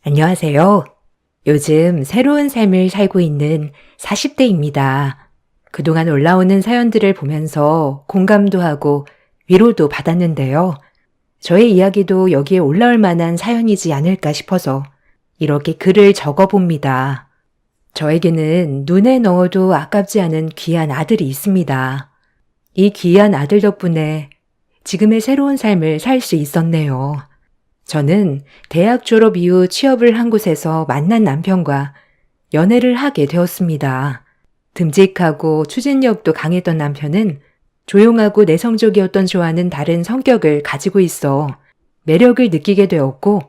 안녕하세요. 요즘 새로운 삶을 살고 있는 40대입니다. 그동안 올라오는 사연들을 보면서 공감도 하고 위로도 받았는데요. 저의 이야기도 여기에 올라올 만한 사연이지 않을까 싶어서 이렇게 글을 적어봅니다. 저에게는 눈에 넣어도 아깝지 않은 귀한 아들이 있습니다. 이 귀한 아들 덕분에 지금의 새로운 삶을 살 수 있었네요. 저는 대학 졸업 이후 취업을 한 곳에서 만난 남편과 연애를 하게 되었습니다. 듬직하고 추진력도 강했던 남편은 조용하고 내성적이었던 저와는 다른 성격을 가지고 있어 매력을 느끼게 되었고,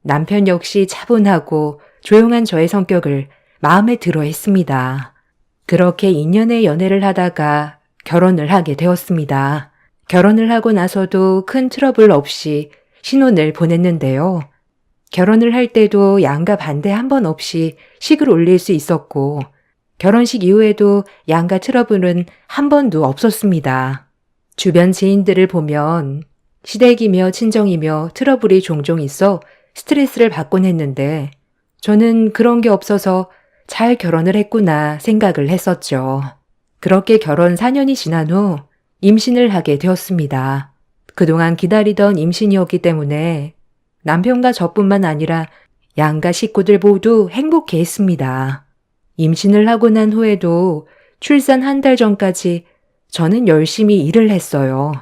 남편 역시 차분하고 조용한 저의 성격을 마음에 들어 했습니다. 그렇게 2년의 연애를 하다가 결혼을 하게 되었습니다. 결혼을 하고 나서도 큰 트러블 없이 신혼을 보냈는데요. 결혼을 할 때도 양가 반대 한 번 없이 식을 올릴 수 있었고, 결혼식 이후에도 양가 트러블은 한 번도 없었습니다. 주변 지인들을 보면 시댁이며 친정이며 트러블이 종종 있어 스트레스를 받곤 했는데, 저는 그런 게 없어서 잘 결혼을 했구나 생각을 했었죠. 그렇게 결혼 4년이 지난 후 임신을 하게 되었습니다. 그동안 기다리던 임신이었기 때문에 남편과 저뿐만 아니라 양가 식구들 모두 행복해 했습니다. 임신을 하고 난 후에도 출산 한 달 전까지 저는 열심히 일을 했어요.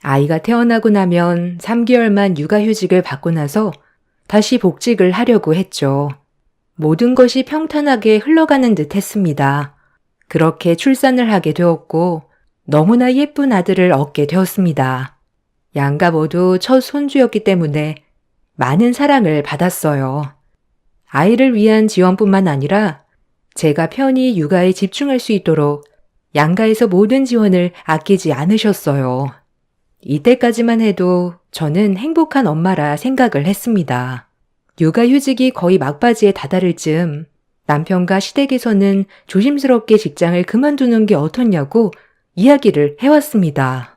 아이가 태어나고 나면 3개월만 육아휴직을 받고 나서 다시 복직을 하려고 했죠. 모든 것이 평탄하게 흘러가는 듯 했습니다. 그렇게 출산을 하게 되었고 너무나 예쁜 아들을 얻게 되었습니다. 양가 모두 첫 손주였기 때문에 많은 사랑을 받았어요. 아이를 위한 지원뿐만 아니라 제가 편히 육아에 집중할 수 있도록 양가에서 모든 지원을 아끼지 않으셨어요. 이때까지만 해도 저는 행복한 엄마라 생각을 했습니다. 육아휴직이 거의 막바지에 다다를 즈음 남편과 시댁에서는 조심스럽게 직장을 그만두는 게 어떻냐고 이야기를 해왔습니다.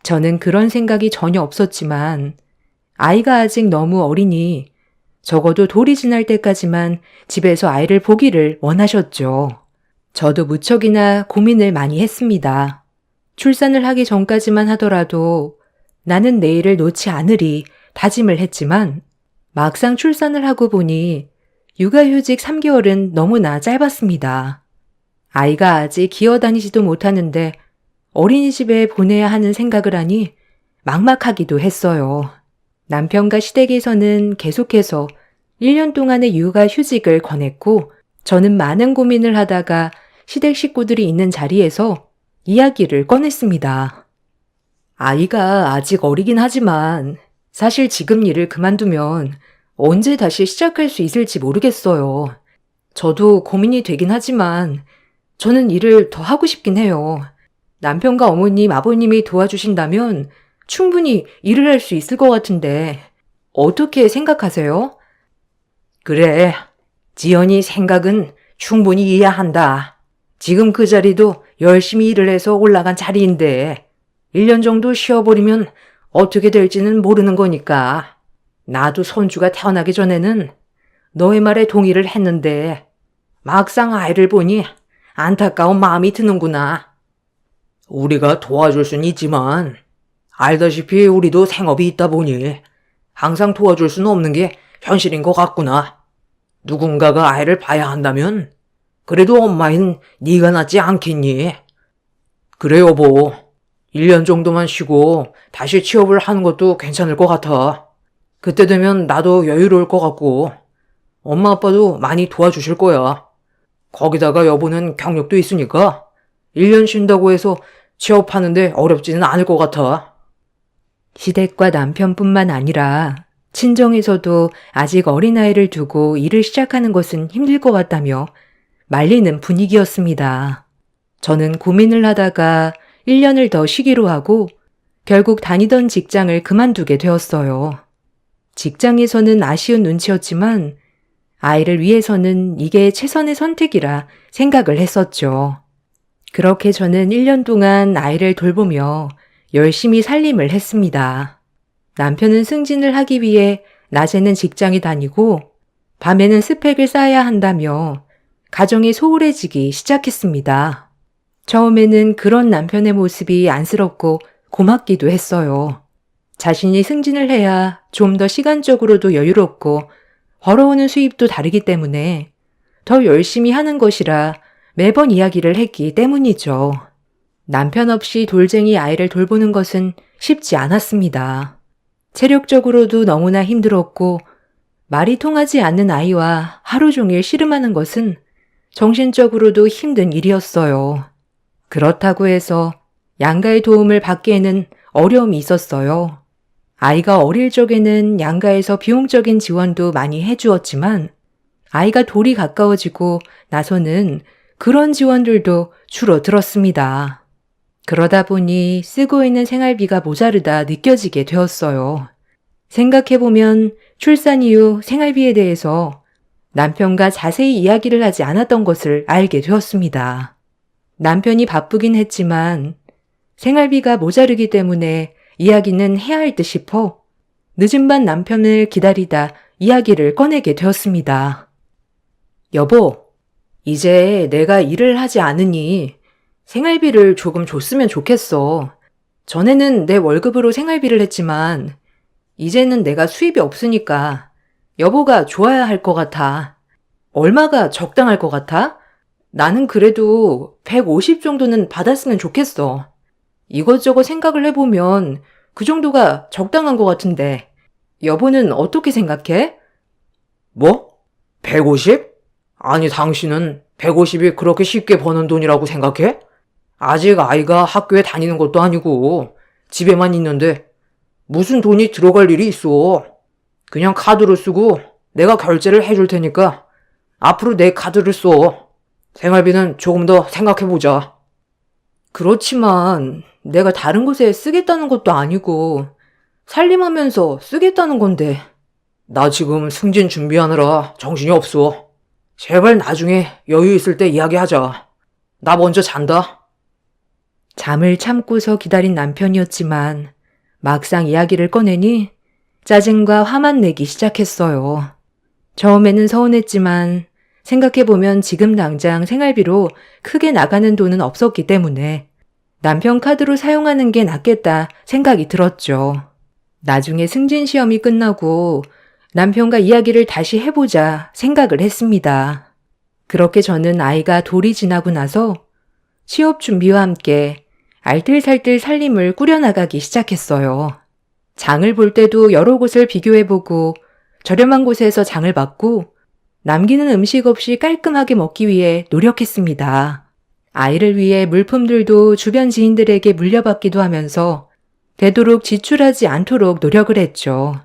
저는 그런 생각이 전혀 없었지만 아이가 아직 너무 어리니 적어도 돌이 지날 때까지만 집에서 아이를 보기를 원하셨죠. 저도 무척이나 고민을 많이 했습니다. 출산을 하기 전까지만 하더라도 나는 내일을 놓지 않으리 다짐을 했지만 막상 출산을 하고 보니 육아휴직 3개월은 너무나 짧았습니다. 아이가 아직 기어다니지도 못하는데 어린이집에 보내야 하는 생각을 하니 막막하기도 했어요. 남편과 시댁에서는 계속해서 1년 동안의 육아휴직을 권했고, 저는 많은 고민을 하다가 시댁 식구들이 있는 자리에서 이야기를 꺼냈습니다. 아이가 아직 어리긴 하지만 사실 지금 일을 그만두면 언제 다시 시작할 수 있을지 모르겠어요. 저도 고민이 되긴 하지만 저는 일을 더 하고 싶긴 해요. 남편과 어머님, 아버님이 도와주신다면 충분히 일을 할 수 있을 것 같은데 어떻게 생각하세요? 그래, 지연이 생각은 충분히 이해한다. 지금 그 자리도 열심히 일을 해서 올라간 자리인데 1년 정도 쉬어버리면 어떻게 될지는 모르는 거니까. 나도 손주가 태어나기 전에는 너의 말에 동의를 했는데 막상 아이를 보니 안타까운 마음이 드는구나. 우리가 도와줄 순 있지만 알다시피 우리도 생업이 있다 보니 항상 도와줄 수는 없는 게 현실인 것 같구나. 누군가가 아이를 봐야 한다면 그래도 엄마인 네가 낫지 않겠니? 그래 여보, 1년 정도만 쉬고 다시 취업을 하는 것도 괜찮을 것 같아. 그때 되면 나도 여유로울 것 같고 엄마 아빠도 많이 도와주실 거야. 거기다가 여보는 경력도 있으니까 1년 쉰다고 해서 취업하는데 어렵지는 않을 것 같아. 시댁과 남편뿐만 아니라 친정에서도 아직 어린아이를 두고 일을 시작하는 것은 힘들 것 같다며 말리는 분위기였습니다. 저는 고민을 하다가 1년을 더 쉬기로 하고 결국 다니던 직장을 그만두게 되었어요. 직장에서는 아쉬운 눈치였지만 아이를 위해서는 이게 최선의 선택이라 생각을 했었죠. 그렇게 저는 1년 동안 아이를 돌보며 열심히 살림을 했습니다. 남편은 승진을 하기 위해 낮에는 직장에 다니고 밤에는 스펙을 쌓아야 한다며 가정이 소홀해지기 시작했습니다. 처음에는 그런 남편의 모습이 안쓰럽고 고맙기도 했어요. 자신이 승진을 해야 좀 더 시간적으로도 여유롭고 벌어오는 수입도 다르기 때문에 더 열심히 하는 것이라 매번 이야기를 했기 때문이죠. 남편 없이 돌쟁이 아이를 돌보는 것은 쉽지 않았습니다. 체력적으로도 너무나 힘들었고 말이 통하지 않는 아이와 하루 종일 씨름하는 것은 정신적으로도 힘든 일이었어요. 그렇다고 해서 양가의 도움을 받기에는 어려움이 있었어요. 아이가 어릴 적에는 양가에서 비용적인 지원도 많이 해주었지만 아이가 돌이 가까워지고 나서는 그런 지원들도 줄어들었습니다. 그러다 보니 쓰고 있는 생활비가 모자르다 느껴지게 되었어요. 생각해보면 출산 이후 생활비에 대해서 남편과 자세히 이야기를 하지 않았던 것을 알게 되었습니다. 남편이 바쁘긴 했지만 생활비가 모자르기 때문에 이야기는 해야 할 듯 싶어 늦은 밤 남편을 기다리다 이야기를 꺼내게 되었습니다. 여보, 이제 내가 일을 하지 않으니 생활비를 조금 줬으면 좋겠어. 전에는 내 월급으로 생활비를 했지만 이제는 내가 수입이 없으니까 여보가 좋아야 할 것 같아. 얼마가 적당할 것 같아? 나는 그래도 150 정도는 받았으면 좋겠어. 이것저것 생각을 해보면 그 정도가 적당한 것 같은데 여보는 어떻게 생각해? 뭐? 150? 아니, 당신은 150이 그렇게 쉽게 버는 돈이라고 생각해? 아직 아이가 학교에 다니는 것도 아니고 집에만 있는데 무슨 돈이 들어갈 일이 있어. 그냥 카드로 쓰고 내가 결제를 해줄 테니까 앞으로 내 카드를 써. 생활비는 조금 더 생각해보자. 그렇지만 내가 다른 곳에 쓰겠다는 것도 아니고 살림하면서 쓰겠다는 건데. 나 지금 승진 준비하느라 정신이 없어. 제발 나중에 여유 있을 때 이야기하자. 나 먼저 잔다. 잠을 참고서 기다린 남편이었지만 막상 이야기를 꺼내니 짜증과 화만 내기 시작했어요. 처음에는 서운했지만 생각해보면 지금 당장 생활비로 크게 나가는 돈은 없었기 때문에 남편 카드로 사용하는 게 낫겠다 생각이 들었죠. 나중에 승진 시험이 끝나고 남편과 이야기를 다시 해보자 생각을 했습니다. 그렇게 저는 아이가 돌이 지나고 나서 취업 준비와 함께 알뜰살뜰 살림을 꾸려나가기 시작했어요. 장을 볼 때도 여러 곳을 비교해보고 저렴한 곳에서 장을 봤고 남기는 음식 없이 깔끔하게 먹기 위해 노력했습니다. 아이를 위해 물품들도 주변 지인들에게 물려받기도 하면서 되도록 지출하지 않도록 노력을 했죠.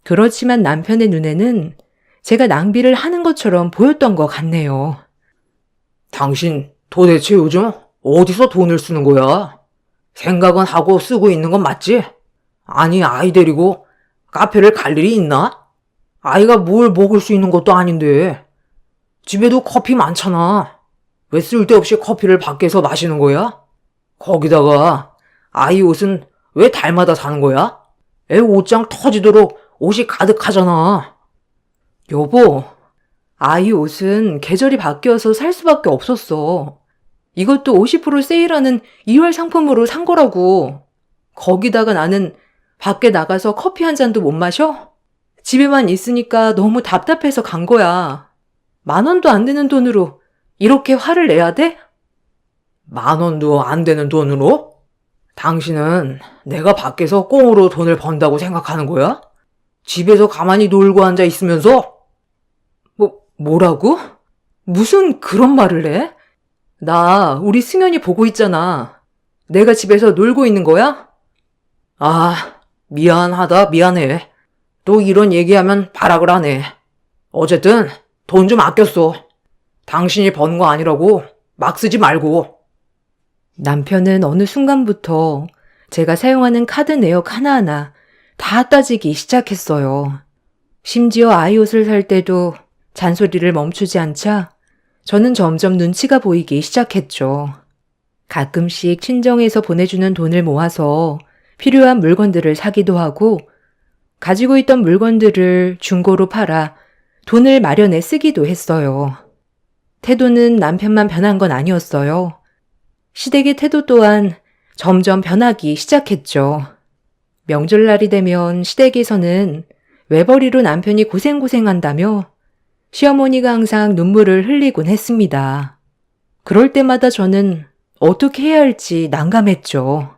그렇지만 남편의 눈에는 제가 낭비를 하는 것처럼 보였던 것 같네요. 당신 도대체 요즘 어디서 돈을 쓰는 거야? 생각은 하고 쓰고 있는 건 맞지? 아니, 아이 데리고 카페를 갈 일이 있나? 아이가 뭘 먹을 수 있는 것도 아닌데. 집에도 커피 많잖아. 왜 쓸데없이 커피를 밖에서 마시는 거야? 거기다가 아이 옷은 왜 달마다 사는 거야? 애 옷장 터지도록 옷이 가득하잖아. 여보, 아이 옷은 계절이 바뀌어서 살 수밖에 없었어. 이것도 50% 세일하는 2월 상품으로 산 거라고. 거기다가 나는 밖에 나가서 커피 한 잔도 못 마셔? 집에만 있으니까 너무 답답해서 간 거야. 10,000원도 안 되는 돈으로 이렇게 화를 내야 돼? 10,000원도 안 되는 돈으로? 당신은 내가 밖에서 꽁으로 돈을 번다고 생각하는 거야? 집에서 가만히 놀고 앉아 있으면서? 뭐라고? 무슨 그런 말을 해? 나 우리 승연이 보고 있잖아. 내가 집에서 놀고 있는 거야? 아, 미안하다, 미안해. 또 이런 얘기하면 발악을 하네. 어쨌든 돈 좀 아껴 써. 당신이 번 거 아니라고 막 쓰지 말고. 남편은 어느 순간부터 제가 사용하는 카드 내역 하나하나 다 따지기 시작했어요. 심지어 아이 옷을 살 때도 잔소리를 멈추지 않자 저는 점점 눈치가 보이기 시작했죠. 가끔씩 친정에서 보내주는 돈을 모아서 필요한 물건들을 사기도 하고 가지고 있던 물건들을 중고로 팔아 돈을 마련해 쓰기도 했어요. 태도는 남편만 변한 건 아니었어요. 시댁의 태도 또한 점점 변하기 시작했죠. 명절날이 되면 시댁에서는 외벌이로 남편이 고생한다며 시어머니가 항상 눈물을 흘리곤 했습니다. 그럴 때마다 저는 어떻게 해야 할지 난감했죠.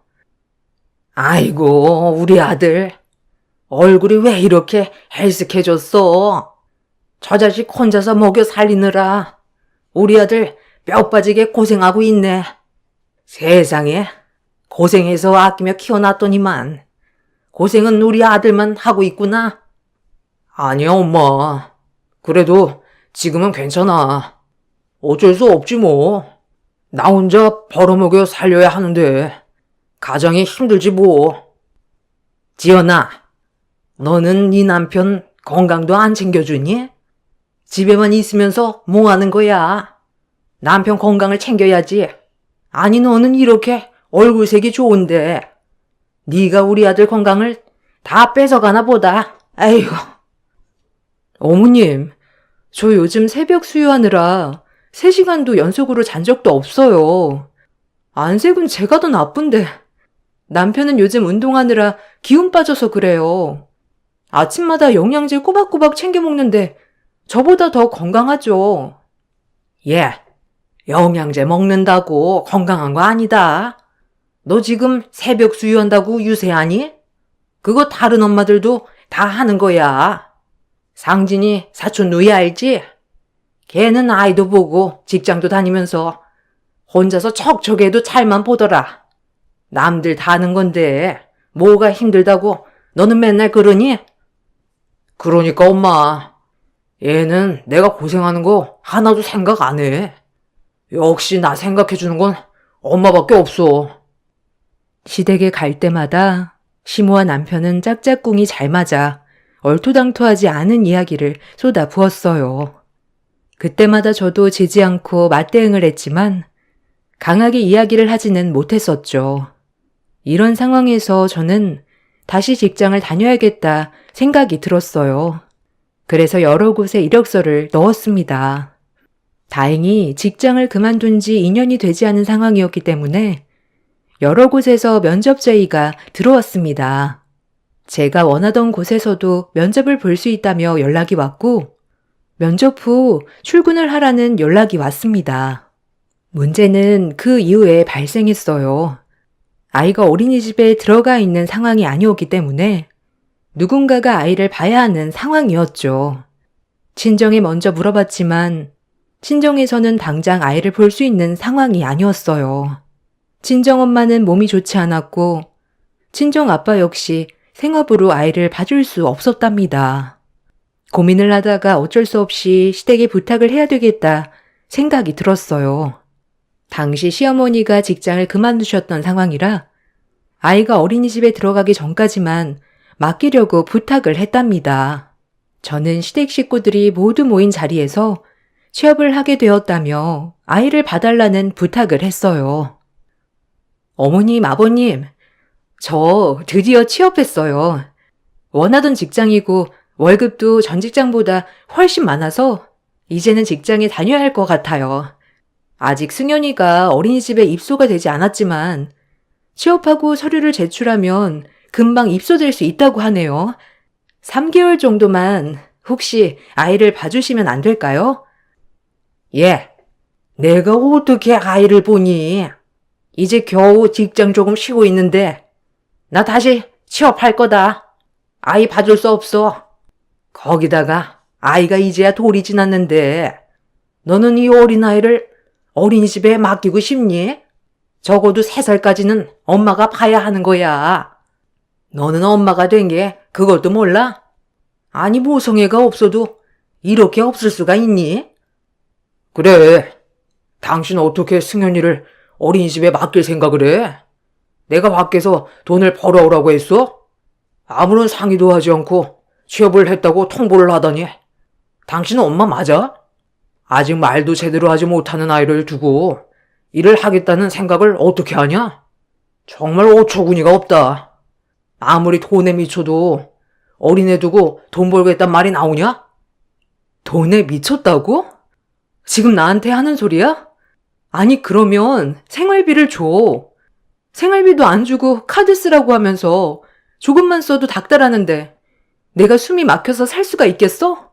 아이고, 우리 아들. 얼굴이 왜 이렇게 헬쓱해졌어? 저 자식 혼자서 먹여 살리느라 우리 아들 뼈 빠지게 고생하고 있네. 세상에, 고생해서 아끼며 키워놨더니만 고생은 우리 아들만 하고 있구나. 아니야, 엄마. 그래도 지금은 괜찮아. 어쩔 수 없지 뭐. 나 혼자 벌어먹여 살려야 하는데 가정이 힘들지 뭐. 지연아, 너는 네 남편 건강도 안 챙겨주니? 집에만 있으면서 뭐 하는 거야? 남편 건강을 챙겨야지. 아니, 너는 이렇게 얼굴색이 좋은데 네가 우리 아들 건강을 다 뺏어가나 보다. 아이고. 어머님, 저 요즘 새벽 수유하느라 3시간도 연속으로 잔 적도 없어요. 안색은 제가 더 나쁜데 남편은 요즘 운동하느라 기운 빠져서 그래요. 아침마다 영양제 꼬박꼬박 챙겨 먹는데 저보다 더 건강하죠. 예, 영양제 먹는다고 건강한 거 아니다. 너 지금 새벽 수유한다고 유세하니? 그거 다른 엄마들도 다 하는 거야. 상진이 사촌 누이 알지? 걔는 아이도 보고 직장도 다니면서 혼자서 척척해도 잘만 보더라. 남들 다 하는 건데 뭐가 힘들다고 너는 맨날 그러니? 그러니까 엄마, 얘는 내가 고생하는 거 하나도 생각 안 해. 역시 나 생각해주는 건 엄마밖에 없어. 시댁에 갈 때마다 시모와 남편은 짝짝꿍이 잘 맞아 얼토당토하지 않은 이야기를 쏟아 부었어요. 그때마다 저도 지지 않고 맞대응을 했지만 강하게 이야기를 하지는 못했었죠. 이런 상황에서 저는 다시 직장을 다녀야겠다 생각이 들었어요. 그래서 여러 곳에 이력서를 넣었습니다. 다행히 직장을 그만둔 지 2년이 되지 않은 상황이었기 때문에 여러 곳에서 면접 제의가 들어왔습니다. 제가 원하던 곳에서도 면접을 볼 수 있다며 연락이 왔고 면접 후 출근을 하라는 연락이 왔습니다. 문제는 그 이후에 발생했어요. 아이가 어린이집에 들어가 있는 상황이 아니었기 때문에 누군가가 아이를 봐야 하는 상황이었죠. 친정에 먼저 물어봤지만 친정에서는 당장 아이를 볼 수 있는 상황이 아니었어요. 친정엄마는 몸이 좋지 않았고 친정아빠 역시 생업으로 아이를 봐줄 수 없었답니다. 고민을 하다가 어쩔 수 없이 시댁에 부탁을 해야 되겠다 생각이 들었어요. 당시 시어머니가 직장을 그만두셨던 상황이라 아이가 어린이집에 들어가기 전까지만 맡기려고 부탁을 했답니다. 저는 시댁 식구들이 모두 모인 자리에서 취업을 하게 되었다며 아이를 봐달라는 부탁을 했어요. 어머님, 아버님, 저 드디어 취업했어요. 원하던 직장이고 월급도 전 직장보다 훨씬 많아서 이제는 직장에 다녀야 할 것 같아요. 아직 승연이가 어린이집에 입소가 되지 않았지만 취업하고 서류를 제출하면 금방 입소될 수 있다고 하네요. 3개월 정도만 혹시 아이를 봐주시면 안 될까요? 예, 내가 어떻게 아이를 보니? 이제 겨우 직장 조금 쉬고 있는데 나 다시 취업할 거다. 아이 봐줄 수 없어. 거기다가 아이가 이제야 돌이 지났는데 너는 이 어린아이를 어린이집에 맡기고 싶니? 적어도 3살까지는 엄마가 봐야 하는 거야. 너는 엄마가 된 게 그것도 몰라? 아니, 모성애가 없어도 이렇게 없을 수가 있니? 그래, 당신 어떻게 승현이를 어린이집에 맡길 생각을 해? 내가 밖에서 돈을 벌어오라고 했어? 아무런 상의도 하지 않고 취업을 했다고 통보를 하다니. 당신은 엄마 맞아? 아직 말도 제대로 하지 못하는 아이를 두고 일을 하겠다는 생각을 어떻게 하냐? 정말 어처구니가 없다. 아무리 돈에 미쳐도 어린애 두고 돈 벌겠단 말이 나오냐? 돈에 미쳤다고? 지금 나한테 하는 소리야? 아니, 그러면 생활비를 줘. 생활비도 안 주고 카드 쓰라고 하면서 조금만 써도 닥달하는데 내가 숨이 막혀서 살 수가 있겠어?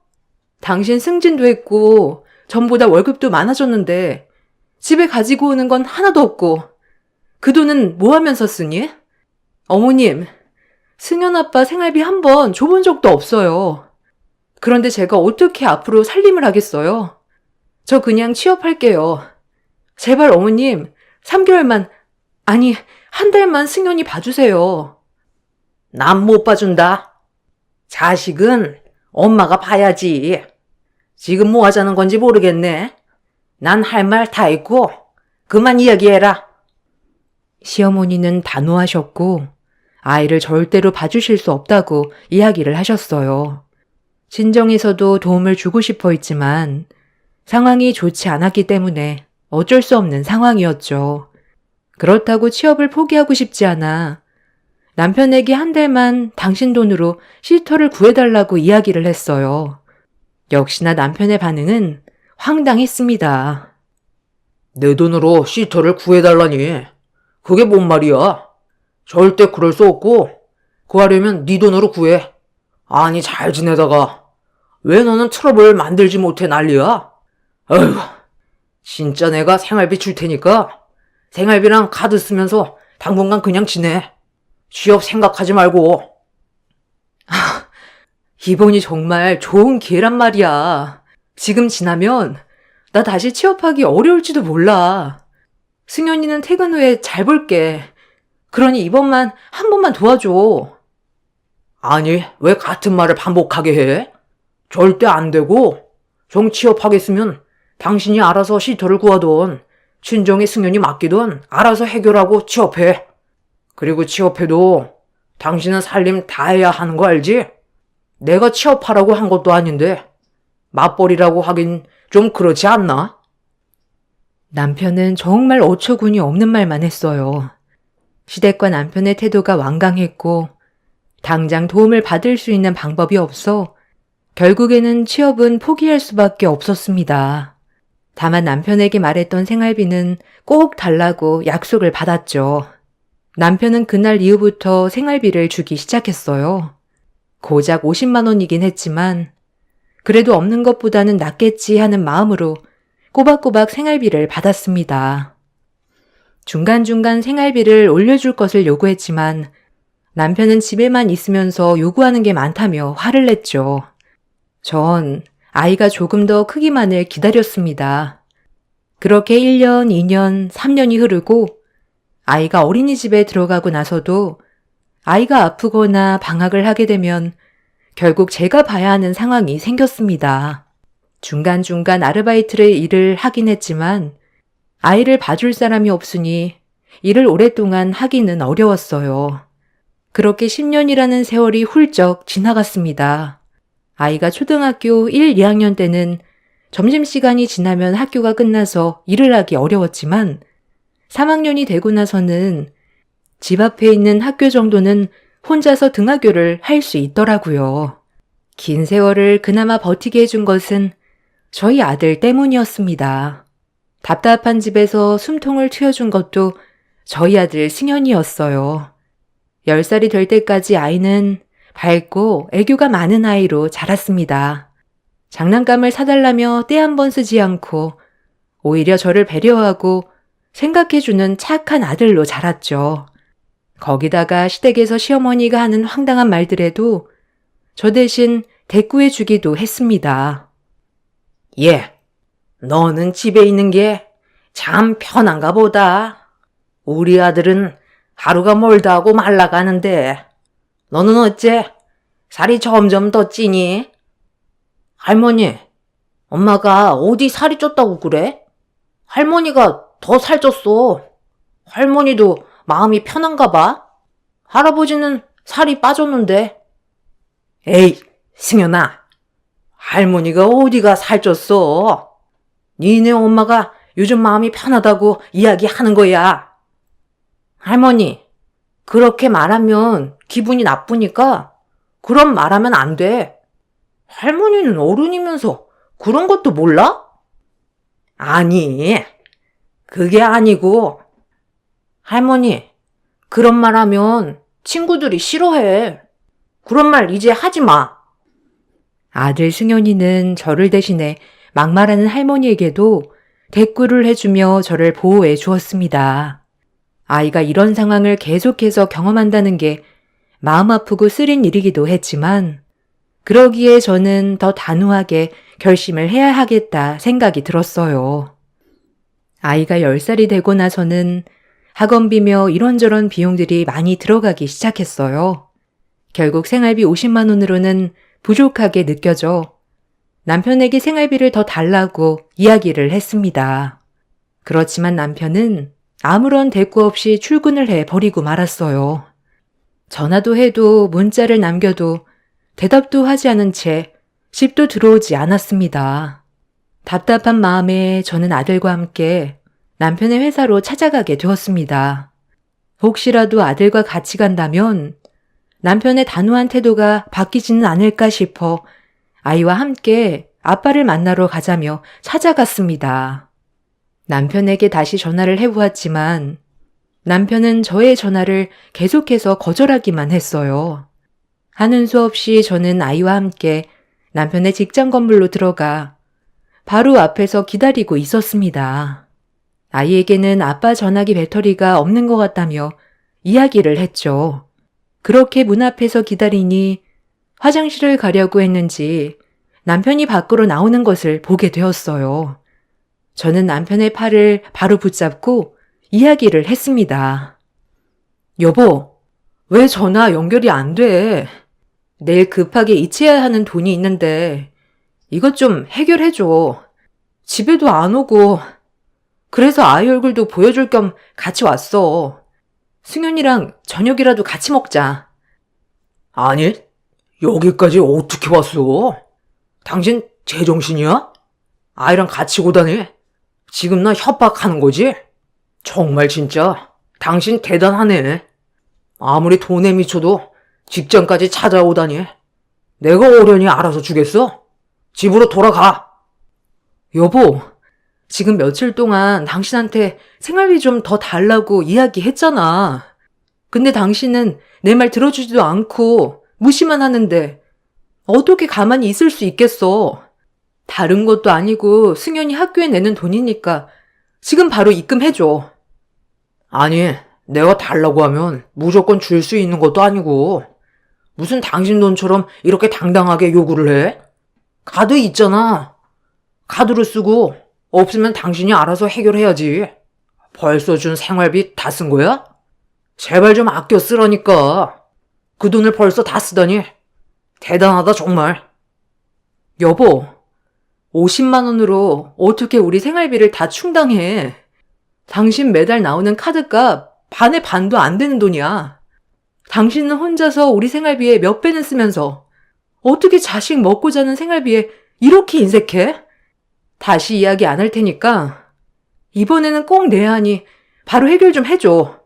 당신 승진도 했고 전보다 월급도 많아졌는데 집에 가지고 오는 건 하나도 없고 그 돈은 뭐 하면서 쓰니? 어머님, 승현 아빠 생활비 한 번 줘본 적도 없어요. 그런데 제가 어떻게 앞으로 살림을 하겠어요? 저 그냥 취업할게요. 제발 어머님, 3개월만, 아니, 한 달만 승현이 봐주세요. 난 못 봐준다. 자식은 엄마가 봐야지. 지금 뭐 하자는 건지 모르겠네. 난 할 말 다 했고 그만 이야기해라. 시어머니는 단호하셨고 아이를 절대로 봐주실 수 없다고 이야기를 하셨어요. 친정에서도 도움을 주고 싶어 했지만 상황이 좋지 않았기 때문에 어쩔 수 없는 상황이었죠. 그렇다고 취업을 포기하고 싶지 않아 남편에게 한 달만 당신 돈으로 시터를 구해달라고 이야기를 했어요. 역시나 남편의 반응은 황당했습니다. 내 돈으로 시터를 구해달라니. 그게 뭔 말이야? 절대 그럴 수 없고 구하려면 네 돈으로 구해. 아니 잘 지내다가 왜 너는 트러블 만들지 못해 난리야? 아휴, 진짜 내가 생활비 줄 테니까 생활비랑 카드 쓰면서 당분간 그냥 지내. 취업 생각하지 말고. 이번이 정말 좋은 기회란 말이야. 지금 지나면 나 다시 취업하기 어려울지도 몰라. 승현이는 퇴근 후에 잘 볼게. 그러니 이번만 한 번만 도와줘. 아니 왜 같은 말을 반복하게 해? 절대 안 되고 정 취업하겠으면 당신이 알아서 시터를 구하던 친정의 승연이 맡기던 알아서 해결하고 취업해. 그리고 취업해도 당신은 살림 다 해야 하는 거 알지? 내가 취업하라고 한 것도 아닌데 맞벌이라고 하긴 좀 그렇지 않나? 남편은 정말 어처구니 없는 말만 했어요. 시댁과 남편의 태도가 완강했고 당장 도움을 받을 수 있는 방법이 없어 결국에는 취업은 포기할 수밖에 없었습니다. 다만 남편에게 말했던 생활비는 꼭 달라고 약속을 받았죠. 남편은 그날 이후부터 생활비를 주기 시작했어요. 고작 50만 원이긴 했지만 그래도 없는 것보다는 낫겠지 하는 마음으로 꼬박꼬박 생활비를 받았습니다. 중간중간 생활비를 올려줄 것을 요구했지만 남편은 집에만 있으면서 요구하는 게 많다며 화를 냈죠. 전 아이가 조금 더 크기만을 기다렸습니다. 그렇게 1년, 2년, 3년이 흐르고 아이가 어린이집에 들어가고 나서도 아이가 아프거나 방학을 하게 되면 결국 제가 봐야 하는 상황이 생겼습니다. 중간중간 아르바이트를 일을 하긴 했지만 아이를 봐줄 사람이 없으니 일을 오랫동안 하기는 어려웠어요. 그렇게 10년이라는 세월이 훌쩍 지나갔습니다. 아이가 초등학교 1, 2학년 때는 점심시간이 지나면 학교가 끝나서 일을 하기 어려웠지만 3학년이 되고 나서는 집 앞에 있는 학교 정도는 혼자서 등하교를 할 수 있더라고요. 긴 세월을 그나마 버티게 해준 것은 저희 아들 때문이었습니다. 답답한 집에서 숨통을 트여준 것도 저희 아들 승현이었어요. 10살이 될 때까지 아이는 밝고 애교가 많은 아이로 자랐습니다. 장난감을 사달라며 떼 한 번 쓰지 않고 오히려 저를 배려하고 생각해주는 착한 아들로 자랐죠. 거기다가 시댁에서 시어머니가 하는 황당한 말들에도 저 대신 대꾸해주기도 했습니다. 예, 너는 집에 있는 게 참 편한가 보다. 우리 아들은 하루가 멀다 하고 말라가는데 너는 어째 살이 점점 더 찌니? 할머니, 엄마가 어디 살이 쪘다고 그래? 할머니가 더 살쪘어. 할머니도 마음이 편한가 봐. 할아버지는 살이 빠졌는데. 에이, 승현아. 할머니가 어디가 살쪘어? 니네 엄마가 요즘 마음이 편하다고 이야기하는 거야. 할머니, 그렇게 말하면 기분이 나쁘니까 그럼 말하면 안 돼. 할머니는 어른이면서 그런 것도 몰라? 아니, 그게 아니고, 할머니, 그런 말 하면 친구들이 싫어해. 그런 말 이제 하지 마. 아들 승현이는 저를 대신해 막말하는 할머니에게도 대꾸를 해주며 저를 보호해 주었습니다. 아이가 이런 상황을 계속해서 경험한다는 게 마음 아프고 쓰린 일이기도 했지만 그러기에 저는 더 단호하게 결심을 해야 하겠다 생각이 들었어요. 아이가 10살이 되고 나서는 학원비며 이런저런 비용들이 많이 들어가기 시작했어요. 결국 생활비 50만 원으로는 부족하게 느껴져 남편에게 생활비를 더 달라고 이야기를 했습니다. 그렇지만 남편은 아무런 대꾸 없이 출근을 해 버리고 말았어요. 전화도 해도 문자를 남겨도 대답도 하지 않은 채 집도 들어오지 않았습니다. 답답한 마음에 저는 아들과 함께 남편의 회사로 찾아가게 되었습니다. 혹시라도 아들과 같이 간다면 남편의 단호한 태도가 바뀌지는 않을까 싶어 아이와 함께 아빠를 만나러 가자며 찾아갔습니다. 남편에게 다시 전화를 해보았지만 남편은 저의 전화를 계속해서 거절하기만 했어요. 하는 수 없이 저는 아이와 함께 남편의 직장 건물로 들어가 바로 앞에서 기다리고 있었습니다. 아이에게는 아빠 전화기 배터리가 없는 것 같다며 이야기를 했죠. 그렇게 문 앞에서 기다리니 화장실을 가려고 했는지 남편이 밖으로 나오는 것을 보게 되었어요. 저는 남편의 팔을 바로 붙잡고 이야기를 했습니다. 여보, 왜 전화 연결이 안 돼? 내일 급하게 이체해야 하는 돈이 있는데 이것 좀 해결해줘. 집에도 안 오고 그래서 아이 얼굴도 보여줄 겸 같이 왔어. 승현이랑 저녁이라도 같이 먹자. 아니, 여기까지 어떻게 왔어? 당신 제정신이야? 아이랑 같이 오다니? 지금 나 협박하는 거지? 정말 진짜 당신 대단하네. 아무리 돈에 미쳐도 직장까지 찾아오다니. 내가 어련히 알아서 주겠어? 집으로 돌아가. 여보, 지금 며칠 동안 당신한테 생활비 좀 더 달라고 이야기했잖아. 근데 당신은 내 말 들어주지도 않고 무시만 하는데 어떻게 가만히 있을 수 있겠어. 다른 것도 아니고 승현이 학교에 내는 돈이니까 지금 바로 입금해줘. 아니, 내가 달라고 하면 무조건 줄 수 있는 것도 아니고 무슨 당신 돈처럼 이렇게 당당하게 요구를 해? 카드 있잖아. 카드로 쓰고 없으면 당신이 알아서 해결해야지. 벌써 준 생활비 다 쓴 거야? 제발 좀 아껴 쓰라니까. 그 돈을 벌써 다 쓰다니. 대단하다 정말. 여보, 50만 원으로 어떻게 우리 생활비를 다 충당해. 당신 매달 나오는 카드값 반의 반도 안 되는 돈이야. 당신은 혼자서 우리 생활비에 몇 배는 쓰면서 어떻게 자식 먹고 자는 생활비에 이렇게 인색해? 다시 이야기 안 할 테니까 이번에는 꼭 내야 하니 바로 해결 좀 해줘.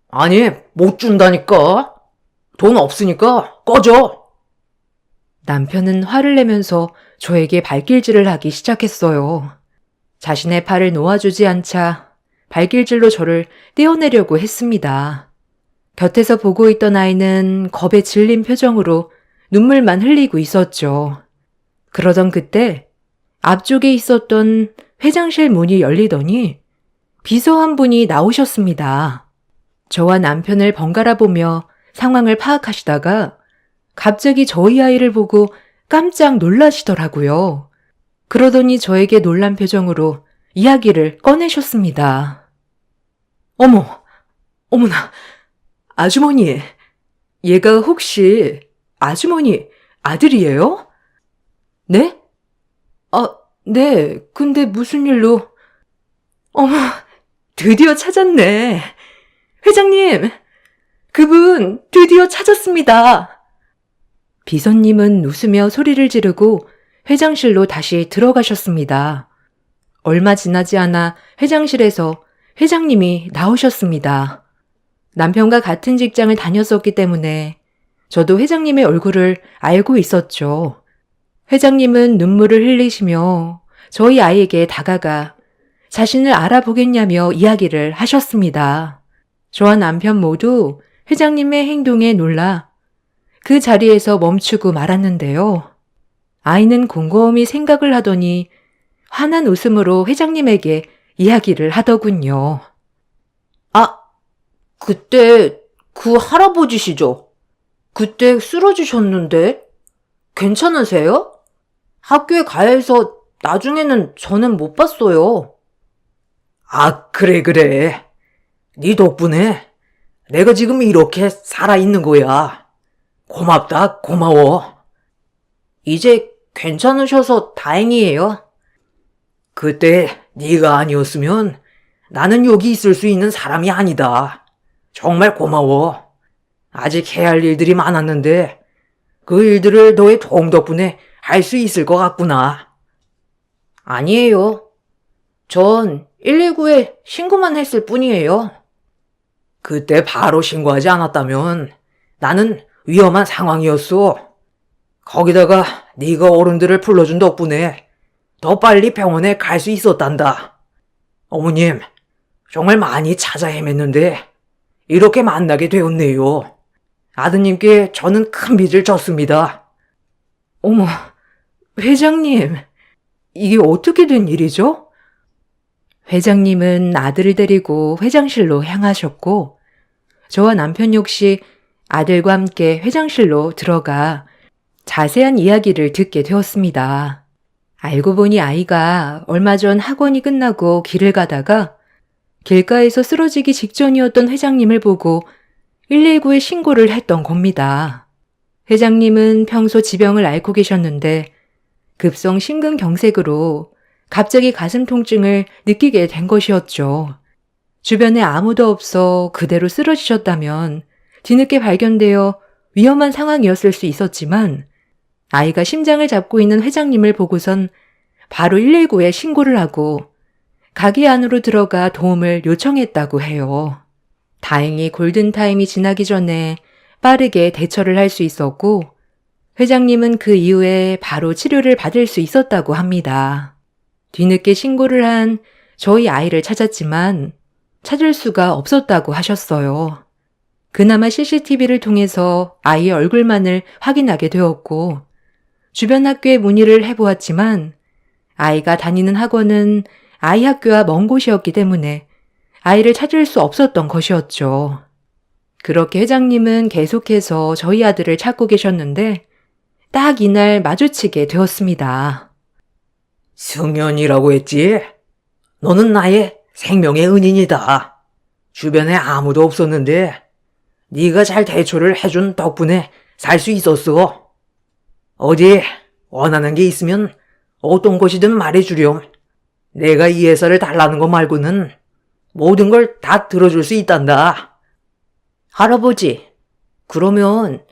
아니, 못 준다니까. 돈 없으니까 꺼져. 남편은 화를 내면서 저에게 발길질을 하기 시작했어요. 자신의 팔을 놓아주지 않자 발길질로 저를 떼어내려고 했습니다. 곁에서 보고 있던 아이는 겁에 질린 표정으로 눈물만 흘리고 있었죠. 그러던 그때 앞쪽에 있었던 회장실 문이 열리더니 비서 한 분이 나오셨습니다. 저와 남편을 번갈아 보며 상황을 파악하시다가 갑자기 저희 아이를 보고 깜짝 놀라시더라고요. 그러더니 저에게 놀란 표정으로 이야기를 꺼내셨습니다. 어머나, 아주머니, 얘가 혹시 아주머니 아들이에요? 네? 네, 근데 무슨 일로? 어머, 드디어 찾았네. 회장님, 그분 드디어 찾았습니다. 비서님은 웃으며 소리를 지르고 회장실로 다시 들어가셨습니다. 얼마 지나지 않아 회장실에서 회장님이 나오셨습니다. 남편과 같은 직장을 다녔었기 때문에 저도 회장님의 얼굴을 알고 있었죠. 회장님은 눈물을 흘리시며 저희 아이에게 다가가 자신을 알아보겠냐며 이야기를 하셨습니다. 저와 남편 모두 회장님의 행동에 놀라 그 자리에서 멈추고 말았는데요. 아이는 곰곰이 생각을 하더니 환한 웃음으로 회장님에게 이야기를 하더군요. 아, 그때 그 할아버지시죠? 그때 쓰러지셨는데 괜찮으세요? 학교에 가야 해서 나중에는 저는 못 봤어요. 아, 그래. 네 덕분에 내가 지금 이렇게 살아있는 거야. 고맙다, 고마워. 이제 괜찮으셔서 다행이에요. 그때 네가 아니었으면 나는 여기 있을 수 있는 사람이 아니다. 정말 고마워. 아직 해야 할 일들이 많았는데 그 일들을 너의 도움 덕분에 할 수 있을 것 같구나. 아니에요. 전 119에 신고만 했을 뿐이에요. 그때 바로 신고하지 않았다면 나는 위험한 상황이었어. 거기다가 네가 어른들을 불러준 덕분에 더 빨리 병원에 갈 수 있었단다. 어머님, 정말 많이 찾아 헤맸는데 이렇게 만나게 되었네요. 아드님께 저는 큰 빚을 졌습니다. 어머, 회장님, 이게 어떻게 된 일이죠? 회장님은 아들을 데리고 회장실로 향하셨고, 저와 남편 역시 아들과 함께 회장실로 들어가 자세한 이야기를 듣게 되었습니다. 알고 보니 아이가 얼마 전 학원이 끝나고 길을 가다가 길가에서 쓰러지기 직전이었던 회장님을 보고 119에 신고를 했던 겁니다. 회장님은 평소 지병을 앓고 계셨는데 급성 심근경색으로 갑자기 가슴 통증을 느끼게 된 것이었죠. 주변에 아무도 없어 그대로 쓰러지셨다면 뒤늦게 발견되어 위험한 상황이었을 수 있었지만 아이가 심장을 잡고 있는 회장님을 보고선 바로 119에 신고를 하고 가게 안으로 들어가 도움을 요청했다고 해요. 다행히 골든타임이 지나기 전에 빠르게 대처를 할 수 있었고 회장님은 그 이후에 바로 치료를 받을 수 있었다고 합니다. 뒤늦게 신고를 한 저희 아이를 찾았지만 찾을 수가 없었다고 하셨어요. 그나마 CCTV를 통해서 아이의 얼굴만을 확인하게 되었고 주변 학교에 문의를 해보았지만 아이가 다니는 학원은 아이 학교와 먼 곳이었기 때문에 아이를 찾을 수 없었던 것이었죠. 그렇게 회장님은 계속해서 저희 아들을 찾고 계셨는데 딱 이날 마주치게 되었습니다. 승연이라고 했지? 너는 나의 생명의 은인이다. 주변에 아무도 없었는데 네가 잘 대처를 해준 덕분에 살 수 있었어. 어디 원하는 게 있으면 어떤 것이든 말해주렴. 내가 이 회사를 달라는 거 말고는 모든 걸 다 들어줄 수 있단다. 할아버지, 그러면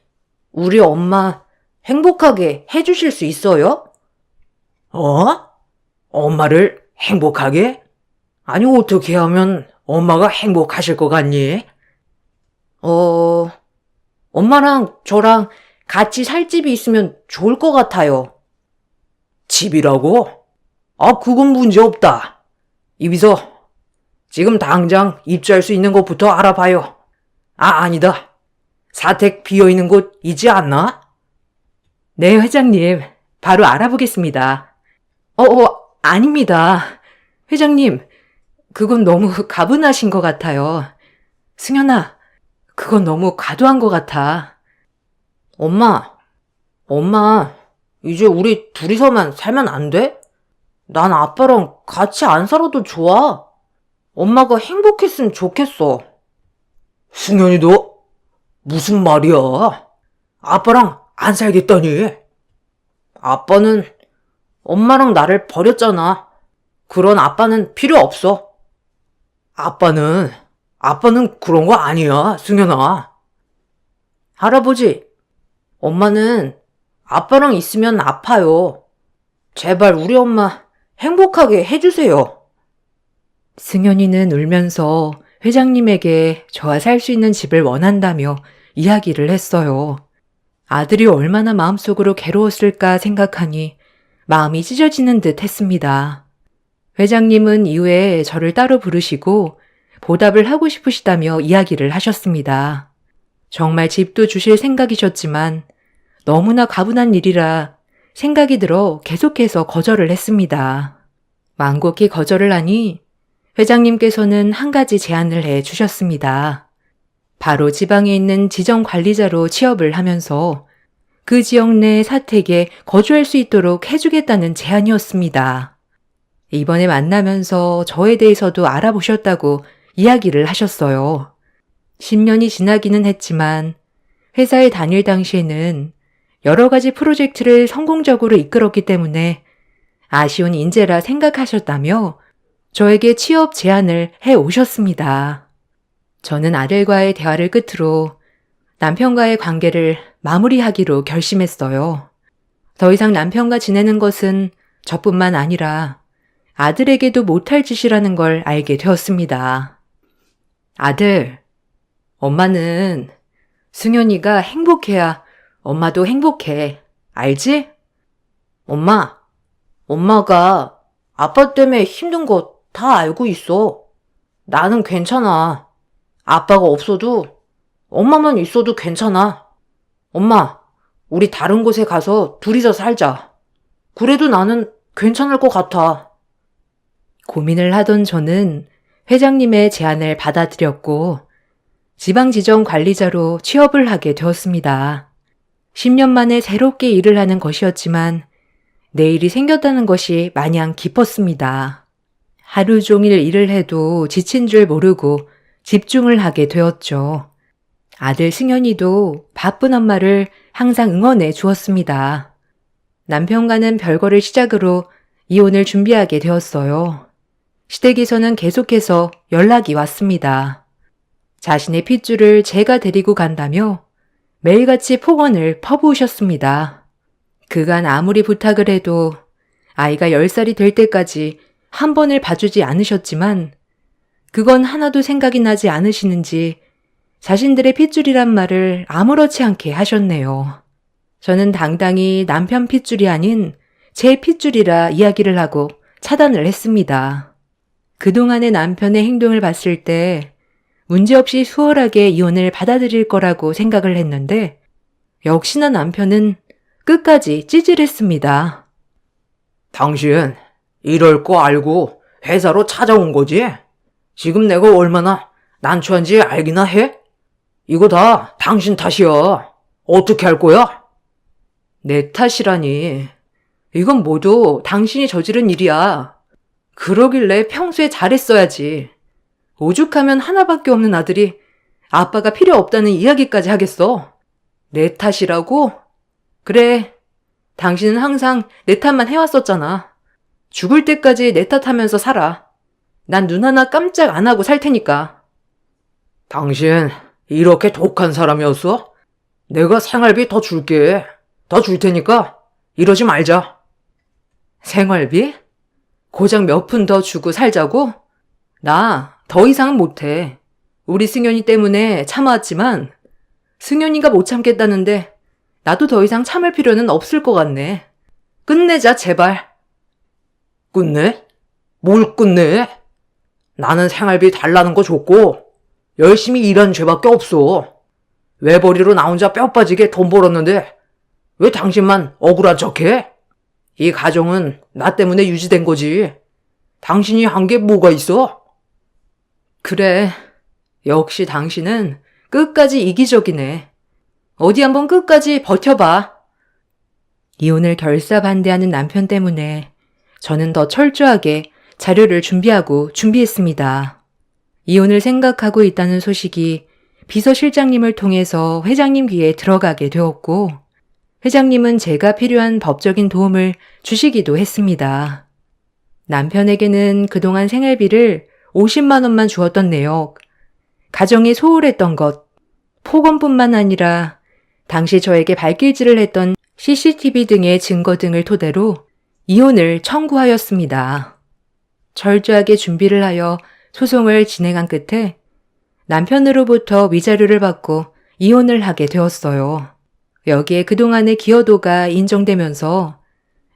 우리 엄마 행복하게 해주실 수 있어요? 어? 엄마를 행복하게? 아니, 어떻게 하면 엄마가 행복하실 것 같니? 엄마랑 저랑 같이 살 집이 있으면 좋을 것 같아요. 집이라고? 아, 그건 문제 없다. 이비서, 지금 당장 입주할 수 있는 곳부터 알아봐요. 아, 아니다. 사택 비어있는 곳 있지 않나? 네, 회장님. 바로 알아보겠습니다. 아닙니다. 회장님, 그건 너무 가분하신 것 같아요. 승현아, 그건 너무 과도한 것 같아. 엄마, 이제 우리 둘이서만 살면 안 돼? 난 아빠랑 같이 안 살아도 좋아. 엄마가 행복했으면 좋겠어. 승현이 너 무슨 말이야? 아빠랑 안 살겠다니? 아빠는 엄마랑 나를 버렸잖아. 그런 아빠는 필요 없어. 아빠는 그런 거 아니야, 승현아. 할아버지, 엄마는 아빠랑 있으면 아파요. 제발 우리 엄마 행복하게 해주세요. 승현이는 울면서 회장님에게 저와 살 수 있는 집을 원한다며 이야기를 했어요. 아들이 얼마나 마음속으로 괴로웠을까 생각하니 마음이 찢어지는 듯 했습니다. 회장님은 이후에 저를 따로 부르시고 보답을 하고 싶으시다며 이야기를 하셨습니다. 정말 집도 주실 생각이셨지만 너무나 가분한 일이라 생각이 들어 계속해서 거절을 했습니다. 만곡히 거절을 하니 회장님께서는 한 가지 제안을 해 주셨습니다. 바로 지방에 있는 지정관리자로 취업을 하면서 그 지역 내 사택에 거주할 수 있도록 해주겠다는 제안이었습니다. 이번에 만나면서 저에 대해서도 알아보셨다고 이야기를 하셨어요. 10년이 지나기는 했지만 회사에 다닐 당시에는 여러 가지 프로젝트를 성공적으로 이끌었기 때문에 아쉬운 인재라 생각하셨다며 저에게 취업 제안을 해 오셨습니다. 저는 아들과의 대화를 끝으로 남편과의 관계를 마무리하기로 결심했어요. 더 이상 남편과 지내는 것은 저뿐만 아니라 아들에게도 못할 짓이라는 걸 알게 되었습니다. 아들, 엄마는 승현이가 행복해야 엄마도 행복해. 알지? 엄마가 아빠 때문에 힘든 거 다 알고 있어. 나는 괜찮아. 아빠가 없어도 엄마만 있어도 괜찮아. 엄마, 우리 다른 곳에 가서 둘이서 살자. 그래도 나는 괜찮을 것 같아. 고민을 하던 저는 회장님의 제안을 받아들였고 지방지정관리자로 취업을 하게 되었습니다. 10년 만에 새롭게 일을 하는 것이었지만 내일이 생겼다는 것이 마냥 기뻤습니다. 하루 종일 일을 해도 지친 줄 모르고 집중을 하게 되었죠. 아들 승현이도 바쁜 엄마를 항상 응원해 주었습니다. 남편과는 별거를 시작으로 이혼을 준비하게 되었어요. 시댁에서는 계속해서 연락이 왔습니다. 자신의 핏줄을 제가 데리고 간다며 매일같이 폭언을 퍼부으셨습니다. 그간 아무리 부탁을 해도 아이가 10살이 될 때까지 한 번을 봐주지 않으셨지만 그건 하나도 생각이 나지 않으시는지 자신들의 핏줄이란 말을 아무렇지 않게 하셨네요. 저는 당당히 남편 핏줄이 아닌 제 핏줄이라 이야기를 하고 차단을 했습니다. 그동안의 남편의 행동을 봤을 때 문제없이 수월하게 이혼을 받아들일 거라고 생각을 했는데 역시나 남편은 끝까지 찌질했습니다. 당신 이럴 거 알고 회사로 찾아온 거지? 지금 내가 얼마나 난처한지 알기나 해? 이거 다 당신 탓이야. 어떻게 할 거야? 내 탓이라니. 이건 모두 당신이 저지른 일이야. 그러길래 평소에 잘했어야지. 오죽하면 하나밖에 없는 아들이 아빠가 필요 없다는 이야기까지 하겠어. 내 탓이라고? 그래, 당신은 항상 내 탓만 해왔었잖아. 죽을 때까지 내 탓하면서 살아. 난 눈 하나 깜짝 안 하고 살 테니까. 당신 이렇게 독한 사람이었어? 내가 생활비 더 줄게. 더 줄 테니까 이러지 말자. 생활비? 고작 몇 푼 더 주고 살자고? 나 더 이상은 못해. 우리 승현이 때문에 참아왔지만 승현이가 못 참겠다는데 나도 더 이상 참을 필요는 없을 것 같네. 끝내자, 제발. 끝내? 뭘 끝내? 나는 생활비 달라는 거 줬고 열심히 일한 죄밖에 없어. 외벌이로 나 혼자 뼈 빠지게 돈 벌었는데 왜 당신만 억울한 척해? 이 가정은 나 때문에 유지된 거지. 당신이 한 게 뭐가 있어? 그래, 역시 당신은 끝까지 이기적이네. 어디 한번 끝까지 버텨봐. 이혼을 결사반대하는 남편 때문에 저는 더 철저하게 자료를 준비했습니다. 이혼을 생각하고 있다는 소식이 비서실장님을 통해서 회장님 귀에 들어가게 되었고 회장님은 제가 필요한 법적인 도움을 주시기도 했습니다. 남편에게는 그동안 생활비를 50만 원만 주었던 내역, 가정이 소홀했던 것, 폭언뿐만 아니라 당시 저에게 발길질을 했던 CCTV 등의 증거 등을 토대로 이혼을 청구하였습니다. 철저하게 준비를 하여 소송을 진행한 끝에 남편으로부터 위자료를 받고 이혼을 하게 되었어요. 여기에 그동안의 기여도가 인정되면서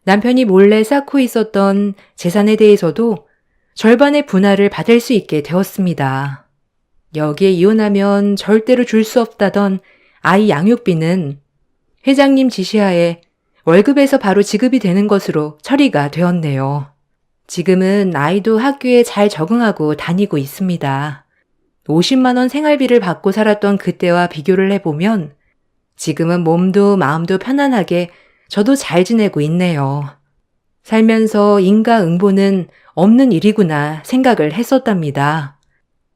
남편이 몰래 쌓고 있었던 재산에 대해서도 절반의 분할을 받을 수 있게 되었습니다. 여기에 이혼하면 절대로 줄 수 없다던 아이 양육비는 회장님 지시하에 월급에서 바로 지급이 되는 것으로 처리가 되었네요. 지금은 아이도 학교에 잘 적응하고 다니고 있습니다. 50만 원 생활비를 받고 살았던 그때와 비교를 해보면 지금은 몸도 마음도 편안하게 저도 잘 지내고 있네요. 살면서 인과응보는 없는 일이구나 생각을 했었답니다.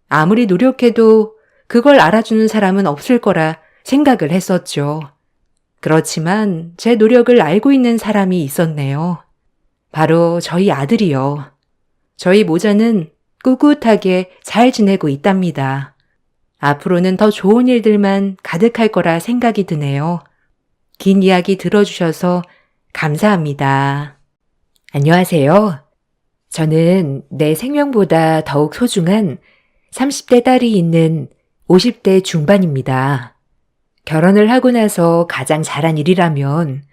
아무리 노력해도 그걸 알아주는 사람은 없을 거라 생각을 했었죠. 그렇지만 제 노력을 알고 있는 사람이 있었네요. 바로 저희 아들이요. 저희 모자는 꿋꿋하게 잘 지내고 있답니다. 앞으로는 더 좋은 일들만 가득할 거라 생각이 드네요. 긴 이야기 들어주셔서 감사합니다. 안녕하세요. 저는 내 생명보다 더욱 소중한 30대 딸이 있는 50대 중반입니다. 결혼을 하고 나서 가장 잘한 일이라면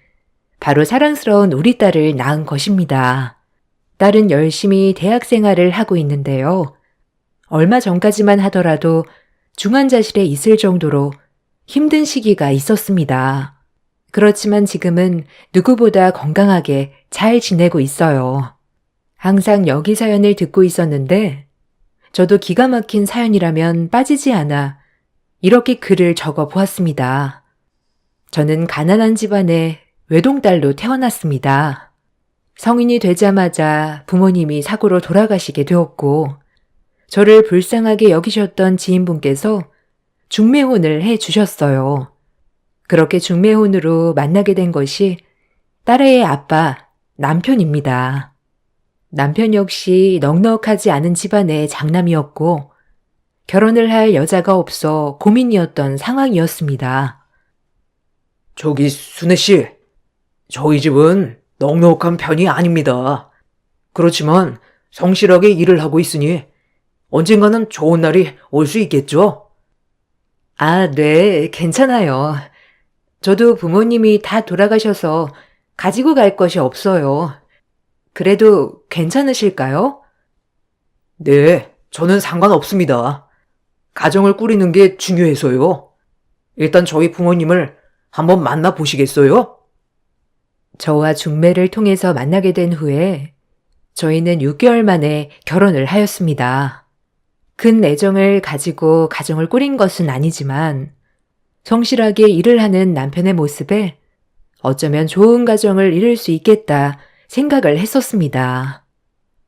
바로 사랑스러운 우리 딸을 낳은 것입니다. 딸은 열심히 대학 생활을 하고 있는데요. 얼마 전까지만 하더라도 중환자실에 있을 정도로 힘든 시기가 있었습니다. 그렇지만 지금은 누구보다 건강하게 잘 지내고 있어요. 항상 여기 사연을 듣고 있었는데 저도 기가 막힌 사연이라면 빠지지 않아 이렇게 글을 적어 보았습니다. 저는 가난한 집안의 외동딸로 태어났습니다. 성인이 되자마자 부모님이 사고로 돌아가시게 되었고 저를 불쌍하게 여기셨던 지인분께서 중매혼을 해 주셨어요. 그렇게 중매혼으로 만나게 된 것이 딸의 아빠, 남편입니다. 남편 역시 넉넉하지 않은 집안의 장남이었고 결혼을 할 여자가 없어 고민이었던 상황이었습니다. 저기 순애 씨, 저희 집은 넉넉한 편이 아닙니다. 그렇지만 성실하게 일을 하고 있으니 언젠가는 좋은 날이 올 수 있겠죠? 아, 네, 괜찮아요. 저도 부모님이 다 돌아가셔서 가지고 갈 것이 없어요. 그래도 괜찮으실까요? 네, 저는 상관없습니다. 가정을 꾸리는 게 중요해서요. 일단 저희 부모님을 한번 만나보시겠어요? 저와 중매를 통해서 만나게 된 후에 저희는 6개월 만에 결혼을 하였습니다. 큰 애정을 가지고 가정을 꾸린 것은 아니지만 성실하게 일을 하는 남편의 모습에 어쩌면 좋은 가정을 이룰 수 있겠다 생각을 했었습니다.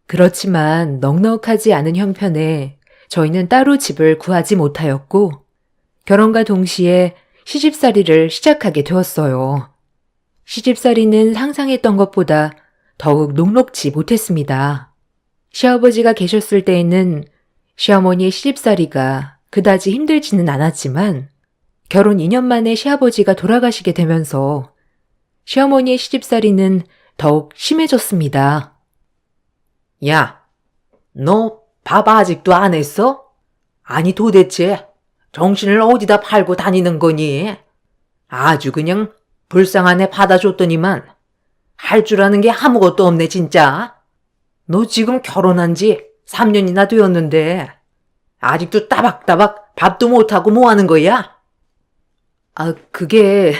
그렇지만 넉넉하지 않은 형편에 저희는 따로 집을 구하지 못하였고 결혼과 동시에 시집살이를 시작하게 되었어요. 시집살이는 상상했던 것보다 더욱 녹록지 못했습니다. 시아버지가 계셨을 때에는 시어머니의 시집살이가 그다지 힘들지는 않았지만 결혼 2년 만에 시아버지가 돌아가시게 되면서 시어머니의 시집살이는 더욱 심해졌습니다. 야, 너 밥 아직도 안 했어? 아니 도대체 정신을 어디다 팔고 다니는 거니? 아주 그냥 불쌍한 애 받아줬더니만 할 줄 아는 게 아무것도 없네 진짜. 너 지금 결혼한 지 3년이나 되었는데 아직도 따박따박 밥도 못하고 뭐 하는 거야? 아, 그게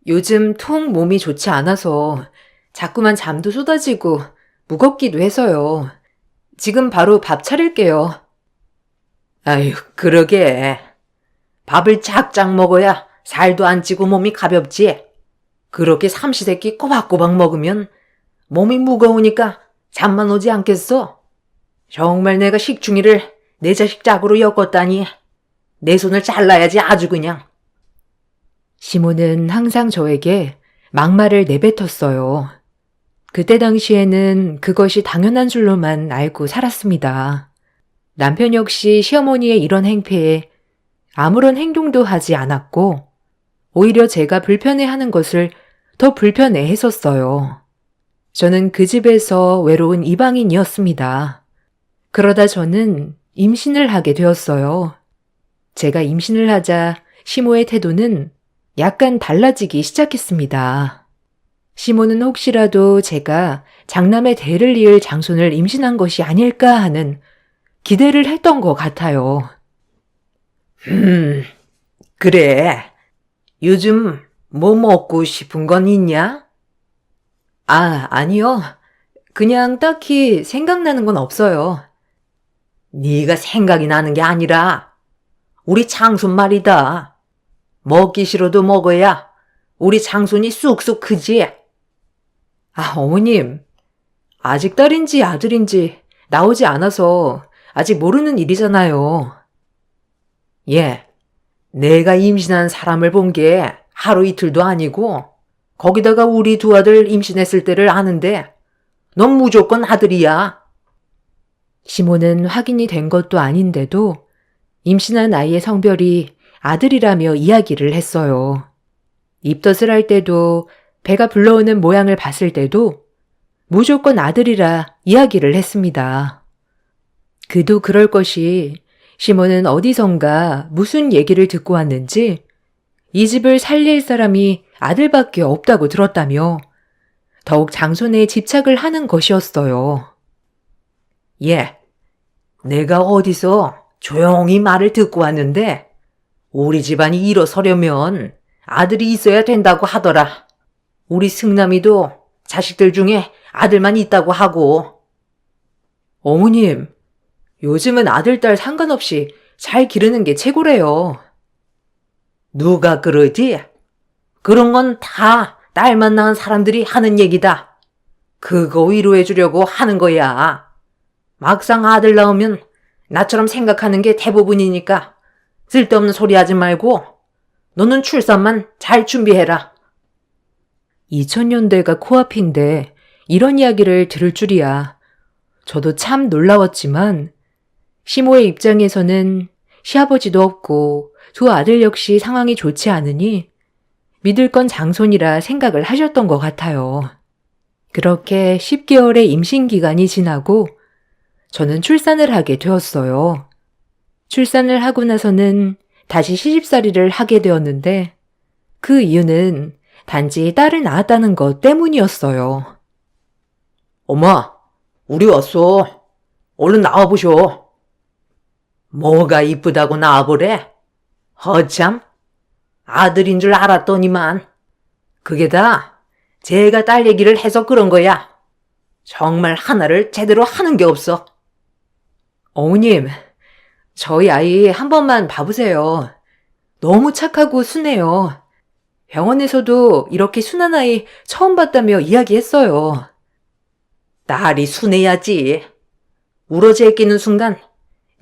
요즘 통 몸이 좋지 않아서 자꾸만 잠도 쏟아지고 무겁기도 해서요. 지금 바로 밥 차릴게요. 아휴, 그러게. 밥을 작작 먹어야 살도 안 찌고 몸이 가볍지. 그렇게 삼시세끼 꼬박꼬박 먹으면 몸이 무거우니까 잠만 오지 않겠어? 정말 내가 식충이를 내 자식 짝으로 엮었다니. 내 손을 잘라야지 아주 그냥. 시모는 항상 저에게 막말을 내뱉었어요. 그때 당시에는 그것이 당연한 줄로만 알고 살았습니다. 남편 역시 시어머니의 이런 행패에 아무런 행동도 하지 않았고 오히려 제가 불편해하는 것을 더 불편해 했었어요. 저는 그 집에서 외로운 이방인이었습니다. 그러다 저는 임신을 하게 되었어요. 제가 임신을 하자 시모의 태도는 약간 달라지기 시작했습니다. 시몬은 혹시라도 제가 장남의 대를 이을 장손을 임신한 것이 아닐까 하는 기대를 했던 것 같아요. 그래. 요즘 뭐 먹고 싶은 건 있냐? 아니요. 그냥 딱히 생각나는 건 없어요. 네가 생각이 나는 게 아니라 우리 장손 말이다. 먹기 싫어도 먹어야 우리 장손이 쑥쑥 크지. 어머님. 아직 딸인지 아들인지 나오지 않아서 아직 모르는 일이잖아요. 예, 내가 임신한 사람을 본 게 하루 이틀도 아니고 거기다가 우리 두 아들 임신했을 때를 아는데 넌 무조건 아들이야. 시몬은 확인이 된 것도 아닌데도 임신한 아이의 성별이 아들이라며 이야기를 했어요. 입덧을 할 때도 배가 불러오는 모양을 봤을 때도 무조건 아들이라 이야기를 했습니다. 그도 그럴 것이 시몬은 어디선가 무슨 얘기를 듣고 왔는지 이 집을 살릴 사람이 아들밖에 없다고 들었다며 더욱 장손에 집착을 하는 것이었어요. 예, 내가 어디서 조용히 말을 듣고 왔는데 우리 집안이 일어서려면 아들이 있어야 된다고 하더라. 우리 승남이도 자식들 중에 아들만 있다고 하고. 어머님, 요즘은 아들, 딸 상관없이 잘 기르는 게 최고래요. 누가 그러지? 그런 건 다 딸만 낳은 사람들이 하는 얘기다. 그거 위로해 주려고 하는 거야. 막상 아들 낳으면 나처럼 생각하는 게 대부분이니까 쓸데없는 소리 하지 말고 너는 출산만 잘 준비해라. 2000년대가 코앞인데 이런 이야기를 들을 줄이야. 저도 참 놀라웠지만 시모의 입장에서는 시아버지도 없고 두 아들 역시 상황이 좋지 않으니 믿을 건 장손이라 생각을 하셨던 것 같아요. 그렇게 10개월의 임신 기간이 지나고 저는 출산을 하게 되었어요. 출산을 하고 나서는 다시 시집살이를 하게 되었는데 그 이유는 단지 딸을 낳았다는 것 때문이었어요. 엄마, 우리 왔어. 얼른 나와보쇼. 뭐가 이쁘다고 나와보래? 허참, 아들인 줄 알았더니만. 그게 다 제가 딸 얘기를 해서 그런 거야. 정말 하나를 제대로 하는 게 없어. 어머님, 저희 아이 한 번만 봐보세요. 너무 착하고 순해요. 병원에서도 이렇게 순한 아이 처음 봤다며 이야기했어요. 딸이 순해야지. 우러져 끼는 순간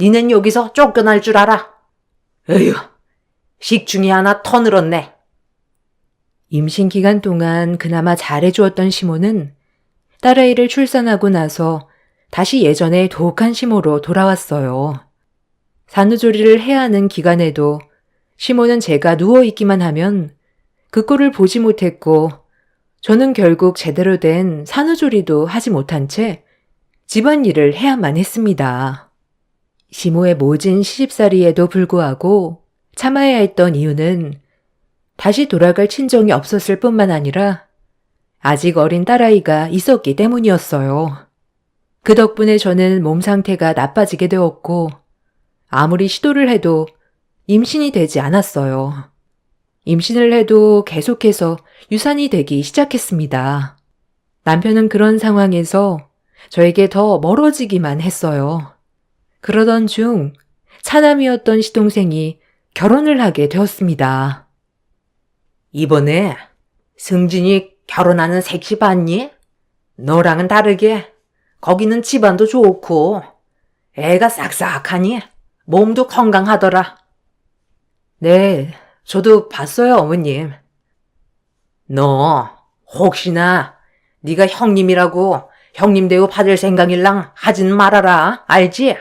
니넨 여기서 쫓겨날 줄 알아. 에휴, 식중이 하나 더 늘었네. 임신 기간 동안 그나마 잘해주었던 시모는 딸아이를 출산하고 나서 다시 예전의 도옥한 시모로 돌아왔어요. 산후조리를 해야 하는 기간에도 시모는 제가 누워있기만 하면 그 꼴을 보지 못했고 저는 결국 제대로 된 산후조리도 하지 못한 채 집안일을 해야만 했습니다. 시모의 모진 시집살이에도 불구하고 참아야 했던 이유는 다시 돌아갈 친정이 없었을 뿐만 아니라 아직 어린 딸아이가 있었기 때문이었어요. 그 덕분에 저는 몸 상태가 나빠지게 되었고 아무리 시도를 해도 임신이 되지 않았어요. 임신을 해도 계속해서 유산이 되기 시작했습니다. 남편은 그런 상황에서 저에게 더 멀어지기만 했어요. 그러던 중 차남이었던 시동생이 결혼을 하게 되었습니다. 이번에 승진이 결혼하는 색시 봤니? 너랑은 다르게 거기는 집안도 좋고 애가 싹싹하니 몸도 건강하더라. 네, 저도 봤어요, 어머님. 너 혹시나 네가 형님이라고 형님 대우 받을 생각일랑 하진 말아라. 알지?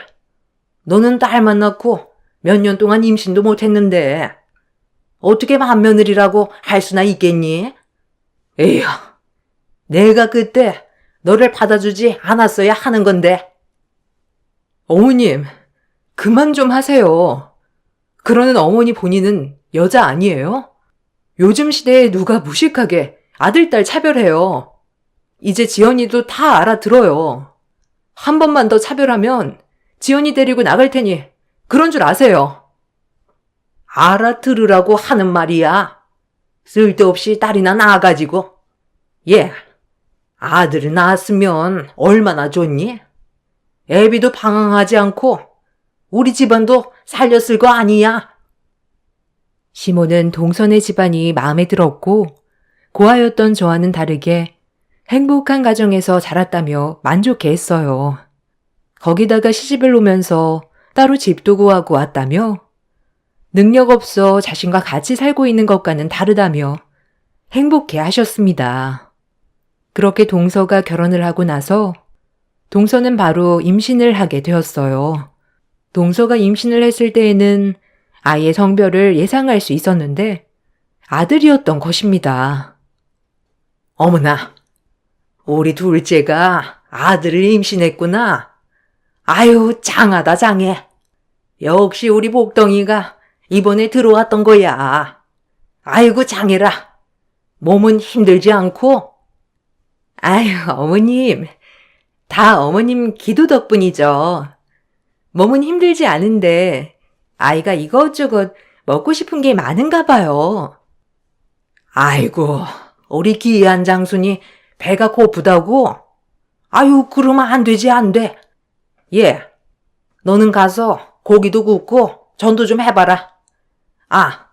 너는 딸만 낳고 몇 년 동안 임신도 못했는데 어떻게 맏며느리라고 할 수나 있겠니? 에휴, 내가 그때 너를 받아주지 않았어야 하는 건데. 어머님, 그만 좀 하세요. 그러는 어머니 본인은 여자 아니에요? 요즘 시대에 누가 무식하게 아들, 딸 차별해요. 이제 지연이도 다 알아들어요. 한 번만 더 차별하면 지연이 데리고 나갈 테니 그런 줄 아세요. 알아들으라고 하는 말이야. 쓸데없이 딸이나 낳아가지고. 예, 아들을 낳았으면 얼마나 좋니? 애비도 방황하지 않고 우리 집안도 살렸을 거 아니야. 시모는 동선의 집안이 마음에 들었고 고아였던 저와는 다르게 행복한 가정에서 자랐다며 만족해했어요. 거기다가 시집을 오면서 따로 집도 구하고 왔다며 능력 없어 자신과 같이 살고 있는 것과는 다르다며 행복해 하셨습니다. 그렇게 동서가 결혼을 하고 나서 동서는 바로 임신을 하게 되었어요. 동서가 임신을 했을 때에는 아이의 성별을 예상할 수 있었는데 아들이었던 것입니다. 어머나, 우리 둘째가 아들을 임신했구나. 아유, 장하다 장해. 역시 우리 복덩이가 이번에 들어왔던 거야. 아이고, 장해라. 몸은 힘들지 않고? 아유, 어머님. 다 어머님 기도 덕분이죠. 몸은 힘들지 않은데 아이가 이것저것 먹고 싶은 게 많은가 봐요. 아이고, 우리 귀한 장순이 배가 고프다고? 아유, 그러면 안 되지, 안 돼. 예, 너는 가서 고기도 굽고 전도 좀 해봐라. 아,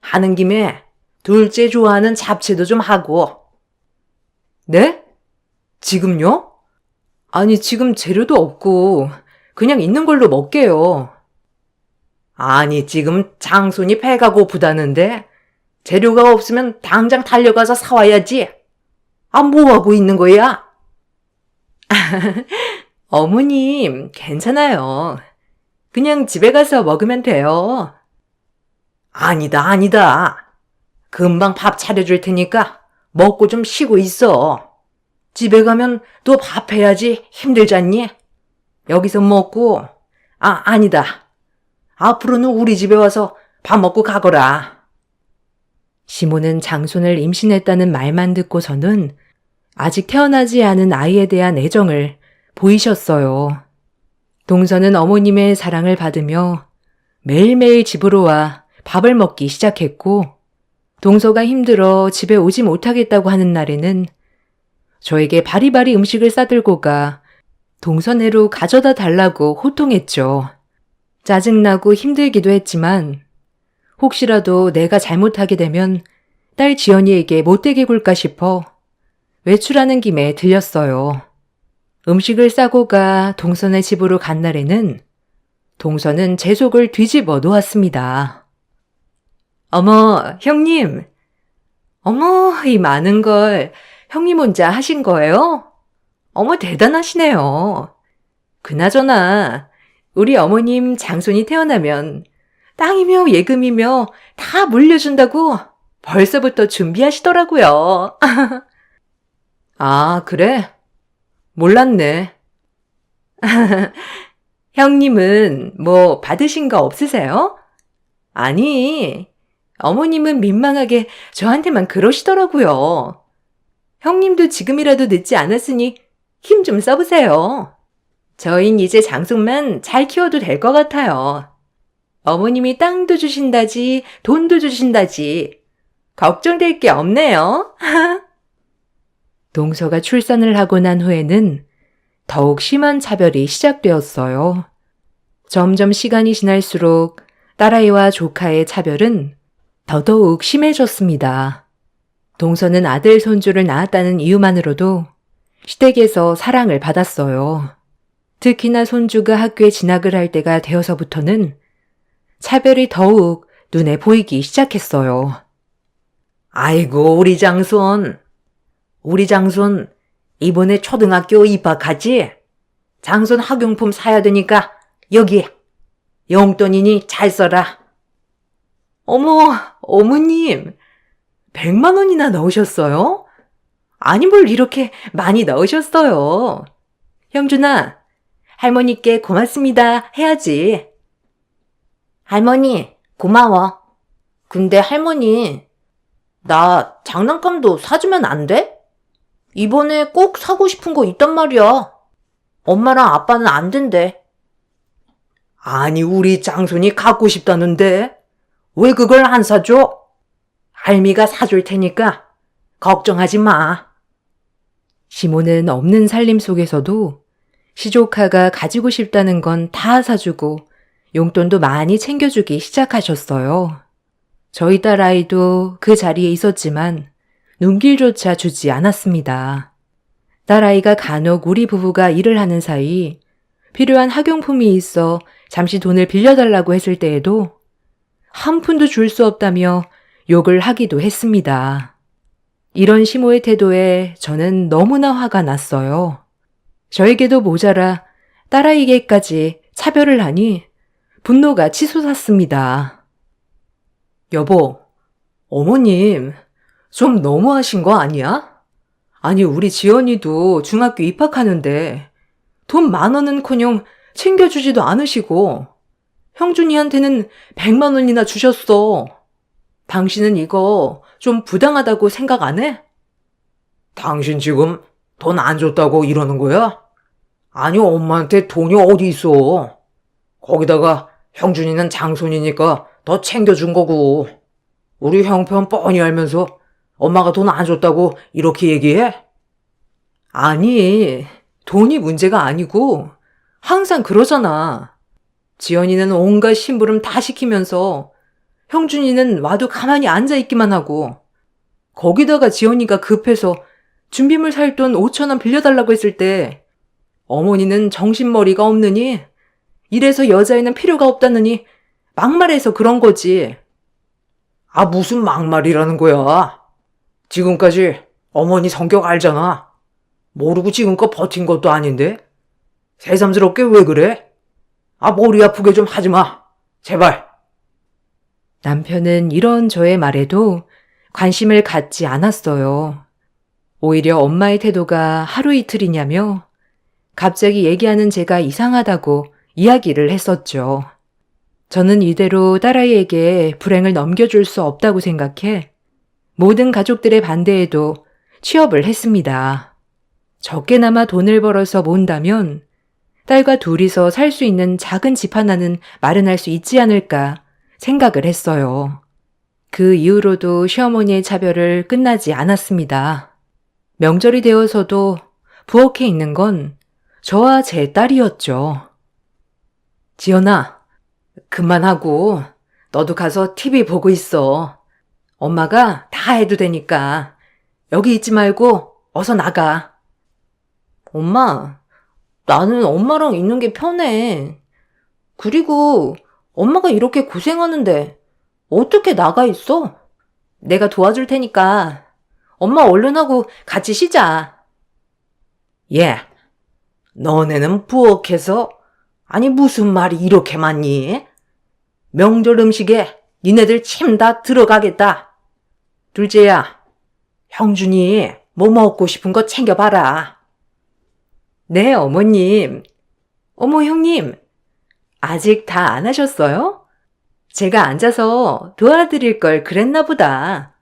하는 김에 둘째 좋아하는 잡채도 좀 하고. 네? 지금요? 아니, 지금 재료도 없고 그냥 있는 걸로 먹게요. 아니, 지금 장순이 배가 고프다는데 재료가 없으면 당장 달려가서 사와야지. 아, 뭐하고 있는 거야? 어머님, 괜찮아요. 그냥 집에 가서 먹으면 돼요. 아니다, 아니다. 금방 밥 차려줄 테니까 먹고 좀 쉬고 있어. 집에 가면 또 밥 해야지 힘들잖니? 여기서 먹고, 아니다. 앞으로는 우리 집에 와서 밥 먹고 가거라. 시모는 장손을 임신했다는 말만 듣고서는 아직 태어나지 않은 아이에 대한 애정을 보이셨어요. 동서는 어머님의 사랑을 받으며 매일매일 집으로 와 밥을 먹기 시작했고, 동서가 힘들어 집에 오지 못하겠다고 하는 날에는 저에게 바리바리 음식을 싸들고 가 동서네로 가져다 달라고 호통했죠. 짜증나고 힘들기도 했지만 혹시라도 내가 잘못하게 되면 딸 지연이에게 못되게 굴까 싶어 외출하는 김에 들렸어요. 음식을 싸고 가 동선의 집으로 간 날에는 동선은 제 속을 뒤집어 놓았습니다. 어머, 형님. 어머, 이 많은 걸 형님 혼자 하신 거예요? 어머, 대단하시네요. 그나저나 우리 어머님 장손이 태어나면 땅이며 예금이며 다 물려준다고 벌써부터 준비하시더라고요. 아, 그래? 몰랐네. 형님은 뭐 받으신 거 없으세요? 아니, 어머님은 민망하게 저한테만 그러시더라고요. 형님도 지금이라도 늦지 않았으니 힘 좀 써보세요. 저흰 이제 장손만 잘 키워도 될 것 같아요. 어머님이 땅도 주신다지 돈도 주신다지 걱정될 게 없네요. 동서가 출산을 하고 난 후에는 더욱 심한 차별이 시작되었어요. 점점 시간이 지날수록 딸아이와 조카의 차별은 더더욱 심해졌습니다. 동서는 아들 손주를 낳았다는 이유만으로도 시댁에서 사랑을 받았어요. 특히나 손주가 학교에 진학을 할 때가 되어서부터는 차별이 더욱 눈에 보이기 시작했어요. 아이고, 우리 장손. 우리 장손 이번에 초등학교 입학하지? 장손 학용품 사야 되니까 여기 용돈이니 잘 써라. 어머, 어머님, 100만 원이나 넣으셨어요? 아니 뭘 이렇게 많이 넣으셨어요. 형준아, 할머니께 고맙습니다 해야지. 할머니, 고마워. 근데 할머니, 나 장난감도 사주면 안 돼? 이번에 꼭 사고 싶은 거 있단 말이야. 엄마랑 아빠는 안 된대. 아니, 우리 장손이 갖고 싶다는데 왜 그걸 안 사줘? 할미가 사줄 테니까 걱정하지 마. 시모는 없는 살림 속에서도 시조카가 가지고 싶다는 건 다 사주고 용돈도 많이 챙겨주기 시작하셨어요. 저희 딸아이도 그 자리에 있었지만 눈길조차 주지 않았습니다. 딸아이가 간혹 우리 부부가 일을 하는 사이 필요한 학용품이 있어 잠시 돈을 빌려달라고 했을 때에도 한 푼도 줄 수 없다며 욕을 하기도 했습니다. 이런 시모의 태도에 저는 너무나 화가 났어요. 저에게도 모자라 딸아이에게까지 차별을 하니 분노가 치솟았습니다. 여보, 어머님, 좀 너무하신 거 아니야? 아니, 우리 지연이도 중학교 입학하는데 돈 10,000원은커녕 챙겨주지도 않으시고 형준이한테는 100만 원이나 주셨어. 당신은 이거 좀 부당하다고 생각 안 해? 당신 지금 돈 안 줬다고 이러는 거야? 아니, 엄마한테 돈이 어디 있어. 거기다가 형준이는 장손이니까 더 챙겨준 거고. 우리 형편 뻔히 알면서 엄마가 돈 안 줬다고 이렇게 얘기해? 아니, 돈이 문제가 아니고 항상 그러잖아. 지연이는 온갖 심부름 다 시키면서 형준이는 와도 가만히 앉아있기만 하고, 거기다가 지연이가 급해서 준비물 살 돈 5,000원 빌려달라고 했을 때 어머니는 정신머리가 없느니 이래서 여자애는 필요가 없다느니 막말해서 그런 거지. 아, 무슨 막말이라는 거야. 지금까지 어머니 성격 알잖아. 모르고 지금껏 버틴 것도 아닌데 새삼스럽게 왜 그래? 아, 머리 아프게 좀 하지 마. 제발. 남편은 이런 저의 말에도 관심을 갖지 않았어요. 오히려 엄마의 태도가 하루 이틀이냐며 갑자기 얘기하는 제가 이상하다고 이야기를 했었죠. 저는 이대로 딸아이에게 불행을 넘겨줄 수 없다고 생각해 모든 가족들의 반대에도 취업을 했습니다. 적게나마 돈을 벌어서 모은다면 딸과 둘이서 살 수 있는 작은 집 하나는 마련할 수 있지 않을까 생각을 했어요. 그 이후로도 시어머니의 차별을 끝나지 않았습니다. 명절이 되어서도 부엌에 있는 건 저와 제 딸이었죠. 지연아, 그만하고 너도 가서 TV 보고 있어. 엄마가 다 해도 되니까 여기 있지 말고 어서 나가. 엄마, 나는 엄마랑 있는 게 편해. 그리고 엄마가 이렇게 고생하는데 어떻게 나가 있어? 내가 도와줄 테니까 엄마 얼른 하고 같이 쉬자. 예, 너네는 부엌에서 아니 무슨 말이 이렇게 많니? 명절 음식에 니네들 침 다 들어가겠다. 둘째야, 형준이 뭐 먹고 싶은 거 챙겨봐라. 네, 어머님. 어머, 형님. 아직 다 안 하셨어요? 제가 앉아서 도와드릴 걸 그랬나 보다.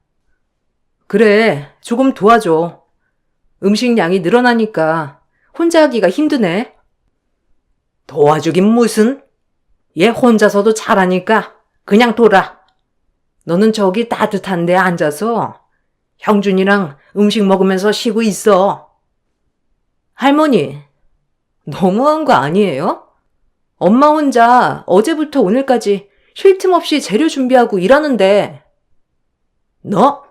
그래, 조금 도와줘. 음식 양이 늘어나니까 혼자 하기가 힘드네. 도와주긴 무슨? 얘 혼자서도 잘하니까 그냥 둬라. 너는 저기 따뜻한 데 앉아서 형준이랑 음식 먹으면서 쉬고 있어. 할머니, 너무한 거 아니에요? 엄마 혼자 어제부터 오늘까지 쉴 틈 없이 재료 준비하고 일하는데. 너?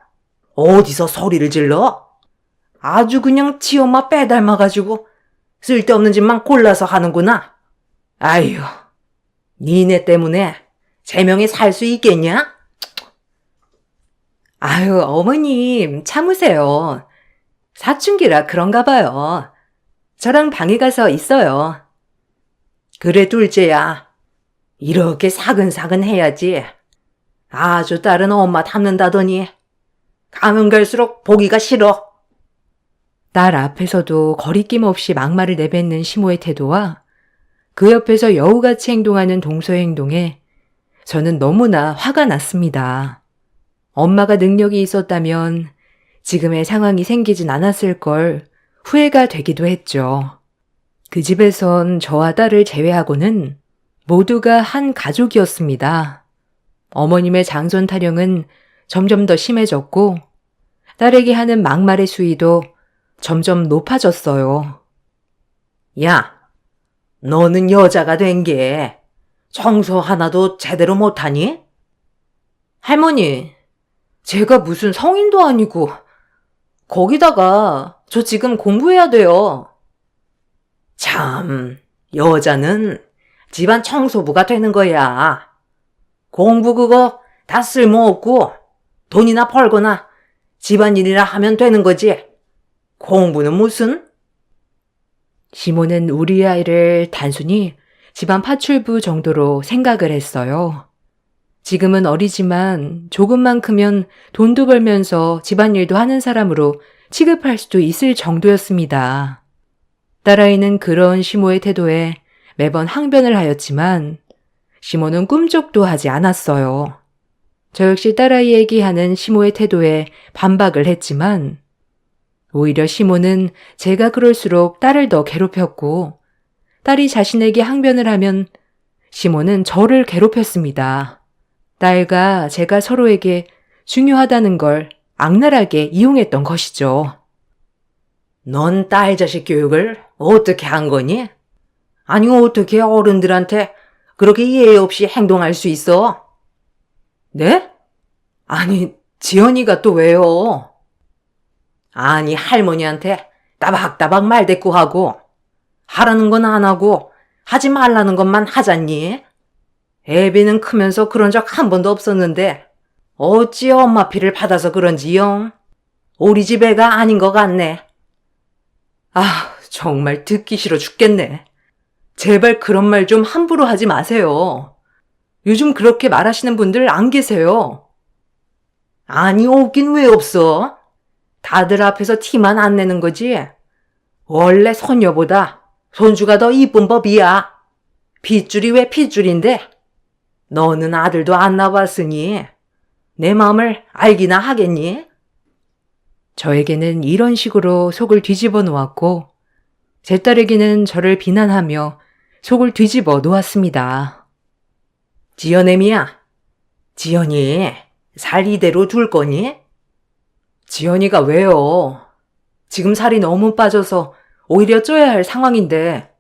어디서 소리를 질러? 아주 그냥 지 엄마 빼닮아가지고 쓸데없는 짓만 골라서 하는구나. 아휴, 니네 때문에 제명에 살 수 있겠냐? 아유, 어머님 참으세요. 사춘기라 그런가 봐요. 저랑 방에 가서 있어요. 그래, 둘째야. 이렇게 사근사근 해야지. 아주 딸은 엄마 닮는다더니 가면 갈수록 보기가 싫어. 딸 앞에서도 거리낌 없이 막말을 내뱉는 시모의 태도와 그 옆에서 여우같이 행동하는 동서의 행동에 저는 너무나 화가 났습니다. 엄마가 능력이 있었다면 지금의 상황이 생기진 않았을 걸 후회가 되기도 했죠. 그 집에선 저와 딸을 제외하고는 모두가 한 가족이었습니다. 어머님의 장손 타령은 점점 더 심해졌고 딸에게 하는 막말의 수위도 점점 높아졌어요. 야, 너는 여자가 된 게 청소 하나도 제대로 못하니? 할머니, 제가 무슨 성인도 아니고 거기다가 저 지금 공부해야 돼요. 참, 여자는 집안 청소부가 되는 거야. 공부 그거 다 쓸모없고 돈이나 벌거나 집안일이나 하면 되는 거지. 공부는 무슨? 시몬은 우리 아이를 단순히 집안 파출부 정도로 생각을 했어요. 지금은 어리지만 조금만 크면 돈도 벌면서 집안일도 하는 사람으로 취급할 수도 있을 정도였습니다. 딸아이는 그런 시모의 태도에 매번 항변을 하였지만 시모는 꿈쩍도 하지 않았어요. 저 역시 딸아이에게 하는 시모의 태도에 반박을 했지만 오히려 시모는 제가 그럴수록 딸을 더 괴롭혔고 딸이 자신에게 항변을 하면 시모는 저를 괴롭혔습니다. 딸과 제가 서로에게 중요하다는 걸 악랄하게 이용했던 것이죠. 넌 딸 자식 교육을 어떻게 한 거니? 아니, 어떻게 어른들한테 그렇게 예의 없이 행동할 수 있어? 네? 아니, 지연이가 또 왜요? 아니, 할머니한테 따박따박 말대꾸하고 하라는 건 안 하고 하지 말라는 것만 하잖니? 애비는 크면서 그런 적 한 번도 없었는데 어찌 엄마 피를 받아서 그런지요? 우리 집 애가 아닌 것 같네. 아, 정말 듣기 싫어 죽겠네. 제발 그런 말 좀 함부로 하지 마세요. 요즘 그렇게 말하시는 분들 안 계세요. 아니, 없긴 왜 없어? 다들 앞에서 티만 안 내는 거지. 원래 손녀보다 손주가 더 이쁜 법이야. 핏줄이 왜 핏줄인데? 너는 아들도 안 낳아봤으니 내 마음을 알기나 하겠니? 저에게는 이런 식으로 속을 뒤집어 놓았고 제 딸에게는 저를 비난하며 속을 뒤집어 놓았습니다. 지연애미야, 지연이 살 이대로 둘 거니? 지연이가 왜요? 지금 살이 너무 빠져서 오히려 쪄야 할 상황인데.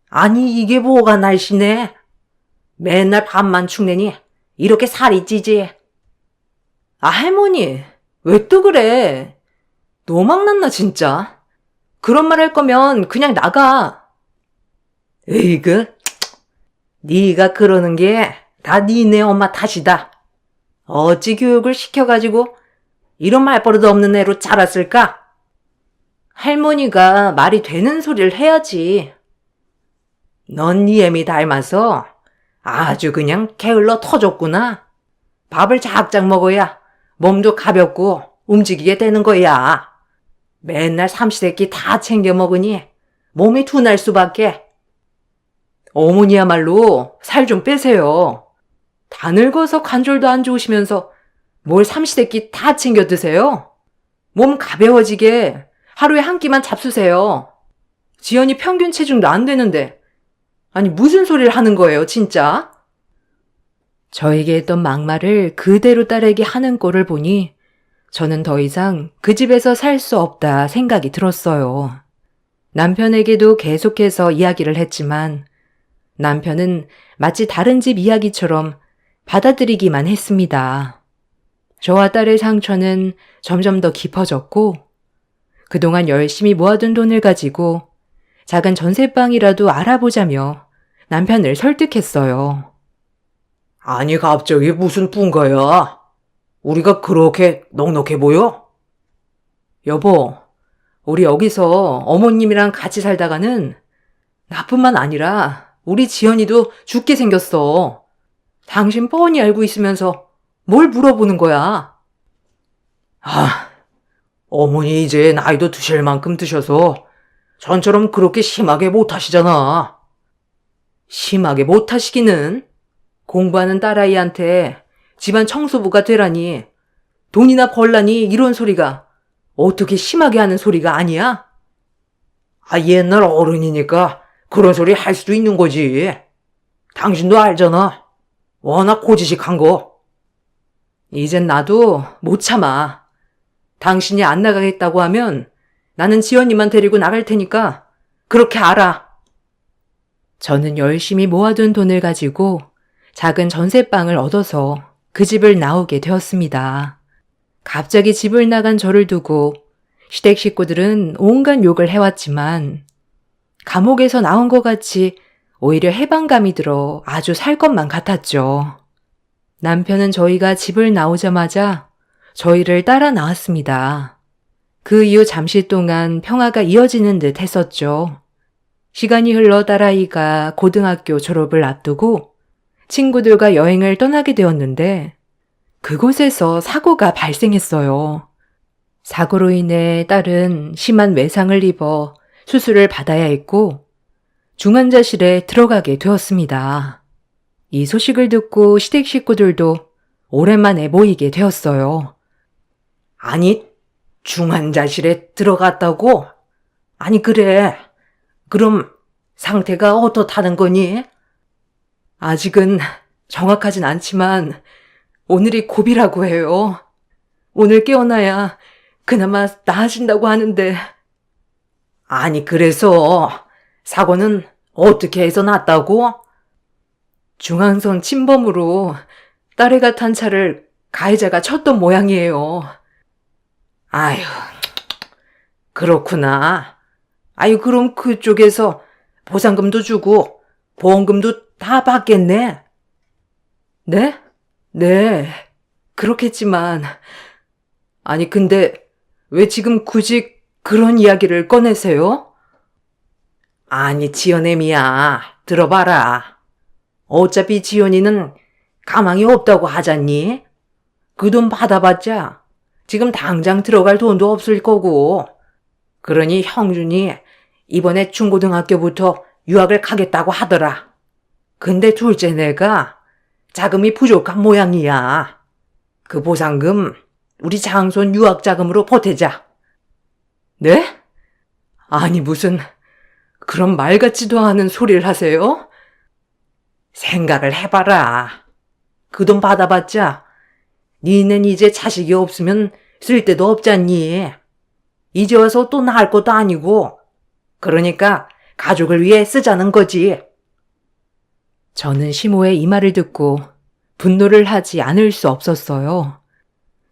아니, 이게 뭐가 날씬해? 맨날 밥만 축내니 이렇게 살이 찌지. 아, 할머니, 왜 또 그래? 너막 났나 진짜? 그런 말 할 거면 그냥 나가. 으이그, 네가 그러는 게 다 니네 엄마 탓이다. 어찌 교육을 시켜가지고 이런 말버릇 없는 애로 자랐을까? 할머니가 말이 되는 소리를 해야지. 넌 네 애미 닮아서 아주 그냥 게을러 터졌구나. 밥을 작작 먹어야 몸도 가볍고 움직이게 되는 거야. 맨날 삼시세끼 다 챙겨 먹으니 몸이 둔할 수밖에. 어머니야말로 살 좀 빼세요. 다 늙어서 관절도 안 좋으시면서 뭘 삼시세끼 다 챙겨 드세요? 몸 가벼워지게 하루에 한 끼만 잡수세요. 지연이 평균 체중도 안 되는데. 아니, 무슨 소리를 하는 거예요, 진짜? 저에게 했던 막말을 그대로 딸에게 하는 꼴을 보니 저는 더 이상 그 집에서 살 수 없다 생각이 들었어요. 남편에게도 계속해서 이야기를 했지만 남편은 마치 다른 집 이야기처럼 받아들이기만 했습니다. 저와 딸의 상처는 점점 더 깊어졌고 그동안 열심히 모아둔 돈을 가지고 작은 전세방이라도 알아보자며 남편을 설득했어요. 아니, 갑자기 무슨 뿡가야? 우리가 그렇게 넉넉해 보여? 여보, 우리 여기서 어머님이랑 같이 살다가는 나뿐만 아니라 우리 지연이도 죽게 생겼어. 당신 뻔히 알고 있으면서 뭘 물어보는 거야? 어머니 이제 나이도 드실 만큼 드셔서 전처럼 그렇게 심하게 못 하시잖아. 심하게 못하시기는 공부하는 딸아이한테 집안 청소부가 되라니 돈이나 벌라니 이런 소리가 어떻게 심하게 하는 소리가 아니야? 옛날 어른이니까 그런 소리 할 수도 있는 거지. 당신도 알잖아. 워낙 고지식한 거. 이젠 나도 못 참아. 당신이 안 나가겠다고 하면 나는 지연이만 데리고 나갈 테니까 그렇게 알아. 저는 열심히 모아둔 돈을 가지고 작은 전세방을 얻어서 그 집을 나오게 되었습니다. 갑자기 집을 나간 저를 두고 시댁 식구들은 온갖 욕을 해왔지만 감옥에서 나온 것 같이 오히려 해방감이 들어 아주 살 것만 같았죠. 남편은 저희가 집을 나오자마자 저희를 따라 나왔습니다. 그 이후 잠시 동안 평화가 이어지는 듯 했었죠. 시간이 흘러 딸아이가 고등학교 졸업을 앞두고 친구들과 여행을 떠나게 되었는데 그곳에서 사고가 발생했어요. 사고로 인해 딸은 심한 외상을 입어 수술을 받아야 했고 중환자실에 들어가게 되었습니다. 이 소식을 듣고 시댁 식구들도 오랜만에 모이게 되었어요. 아니, 중환자실에 들어갔다고? 아니, 그래. 그럼 상태가 어떻다는 거니? 아직은 정확하진 않지만 오늘이 고비라고 해요. 오늘 깨어나야 그나마 나아진다고 하는데. 아니, 그래서 사고는 어떻게 해서 났다고? 중앙선 침범으로 딸애가 탄 차를 가해자가 쳤던 모양이에요. 아휴, 그렇구나. 아유, 그럼 그쪽에서 보상금도 주고 보험금도 다 받겠네? 네? 네, 그렇겠지만. 아니, 근데 왜 지금 굳이 그런 이야기를 꺼내세요? 아니, 지연애미야, 들어봐라. 어차피 지연이는 가망이 없다고 하잖니? 그 돈 받아봤자 지금 당장 들어갈 돈도 없을 거고. 그러니 형준이 이번에 중고등학교부터 유학을 가겠다고 하더라. 근데 둘째 내가 자금이 부족한 모양이야. 그 보상금 우리 장손 유학 자금으로 보태자. 네? 아니, 무슨 그런 말 같지도 않은 소리를 하세요? 생각을 해봐라. 그 돈 받아봤자 니는 이제 자식이 없으면 쓸데도 없잖니. 이제 와서 또 낳을 것도 아니고. 그러니까 가족을 위해 쓰자는 거지. 저는 시모의 이 말을 듣고 분노를 하지 않을 수 없었어요.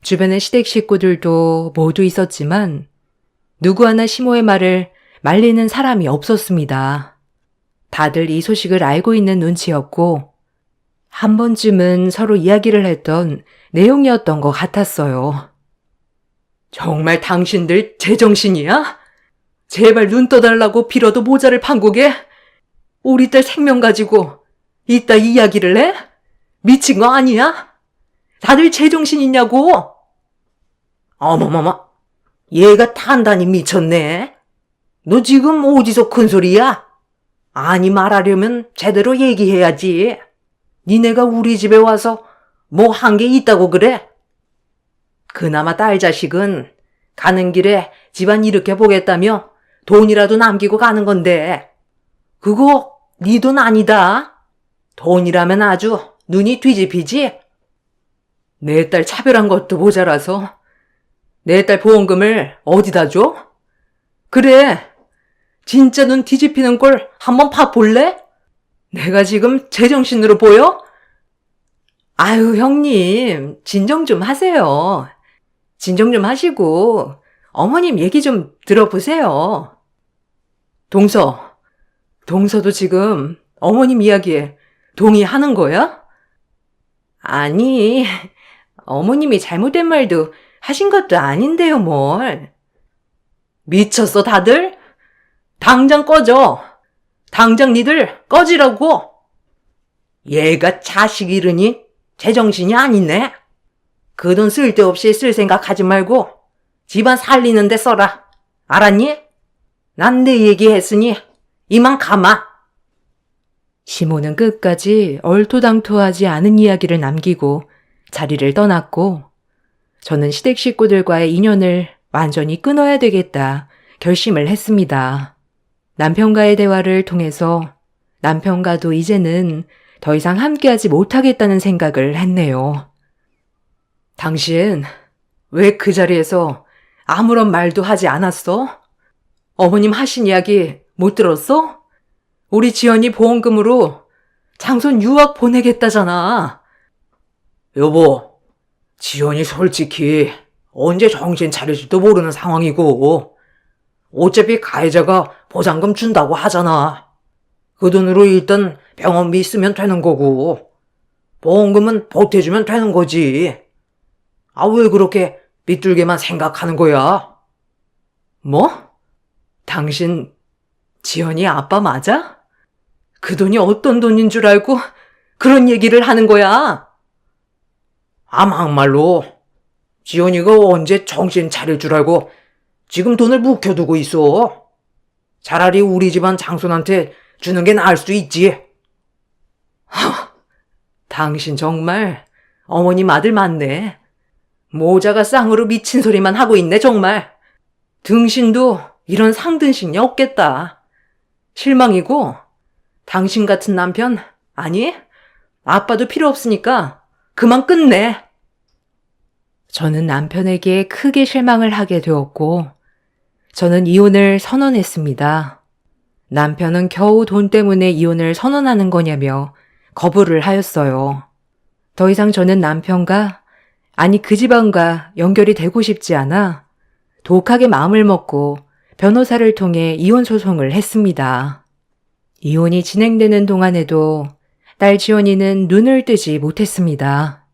주변의 시댁 식구들도 모두 있었지만 누구 하나 시모의 말을 말리는 사람이 없었습니다. 다들 이 소식을 알고 있는 눈치였고 한 번쯤은 서로 이야기를 했던 내용이었던 것 같았어요. 정말 당신들 제정신이야? 제발 눈 떠달라고 빌어도 모자를 판국에 우리 딸 생명 가지고 이따 이야기를 해? 미친 거 아니야? 다들 제정신 있냐고? 어머머머, 얘가 단단히 미쳤네. 너 지금 어디서 큰 소리야? 아니, 말하려면 제대로 얘기해야지. 니네가 우리 집에 와서 뭐 한 게 있다고 그래? 그나마 딸 자식은 가는 길에 집안 일으켜 보겠다며 돈이라도 남기고 가는 건데 그거 네 돈 아니다. 돈이라면 아주 눈이 뒤집히지? 내 딸 차별한 것도 모자라서 내 딸 보험금을 어디다 줘? 그래, 진짜 눈 뒤집히는 꼴 한번 봐볼래? 내가 지금 제정신으로 보여? 아유, 형님, 진정 좀 하세요. 진정 좀 하시고 어머님 얘기 좀 들어보세요. 동서도 지금 어머님 이야기에 동의하는 거야? 아니, 어머님이 잘못된 말도 하신 것도 아닌데요, 뭘. 미쳤어, 다들? 당장 꺼져. 당장 니들 꺼지라고. 얘가 자식 잃으니 제정신이 아니네. 그 돈 쓸데없이 쓸 생각하지 말고 집안 살리는 데 써라. 알았니? 난 내 얘기 했으니 이만 가마. 시모는 끝까지 얼토당토하지 않은 이야기를 남기고 자리를 떠났고 저는 시댁 식구들과의 인연을 완전히 끊어야 되겠다 결심을 했습니다. 남편과의 대화를 통해서 남편과도 이제는 더 이상 함께하지 못하겠다는 생각을 했네요. 당신 왜 그 자리에서 아무런 말도 하지 않았어? 어머님 하신 이야기 못 들었어? 우리 지연이 보험금으로 장손 유학 보내겠다잖아. 여보, 지연이 솔직히 언제 정신 차릴지도 모르는 상황이고, 어차피 가해자가 보상금 준다고 하잖아. 그 돈으로 일단 병원비 쓰면 되는 거고, 보험금은 보태주면 되는 거지. 아, 왜 그렇게 삐뚤게만 생각하는 거야? 뭐? 당신 지연이 아빠 맞아? 그 돈이 어떤 돈인 줄 알고 그런 얘기를 하는 거야? 아, 막말로 지연이가 언제 정신 차릴 줄 알고 지금 돈을 묵혀두고 있어. 차라리 우리 집안 장손한테 주는 게 나을 수도 있지. 당신 정말 어머님 아들 맞네. 모자가 쌍으로 미친 소리만 하고 있네 정말. 등신도 이런 상등신이 없겠다. 실망이고 당신 같은 남편 아니 아빠도 필요 없으니까 그만 끝내. 저는 남편에게 크게 실망을 하게 되었고 저는 이혼을 선언했습니다. 남편은 겨우 돈 때문에 이혼을 선언하는 거냐며 거부를 하였어요. 더 이상 저는 남편과 아니 그 집안과 연결이 되고 싶지 않아 독하게 마음을 먹고 변호사를 통해 이혼 소송을 했습니다. 이혼이 진행되는 동안에도 딸 지원이는 눈을 뜨지 못했습니다.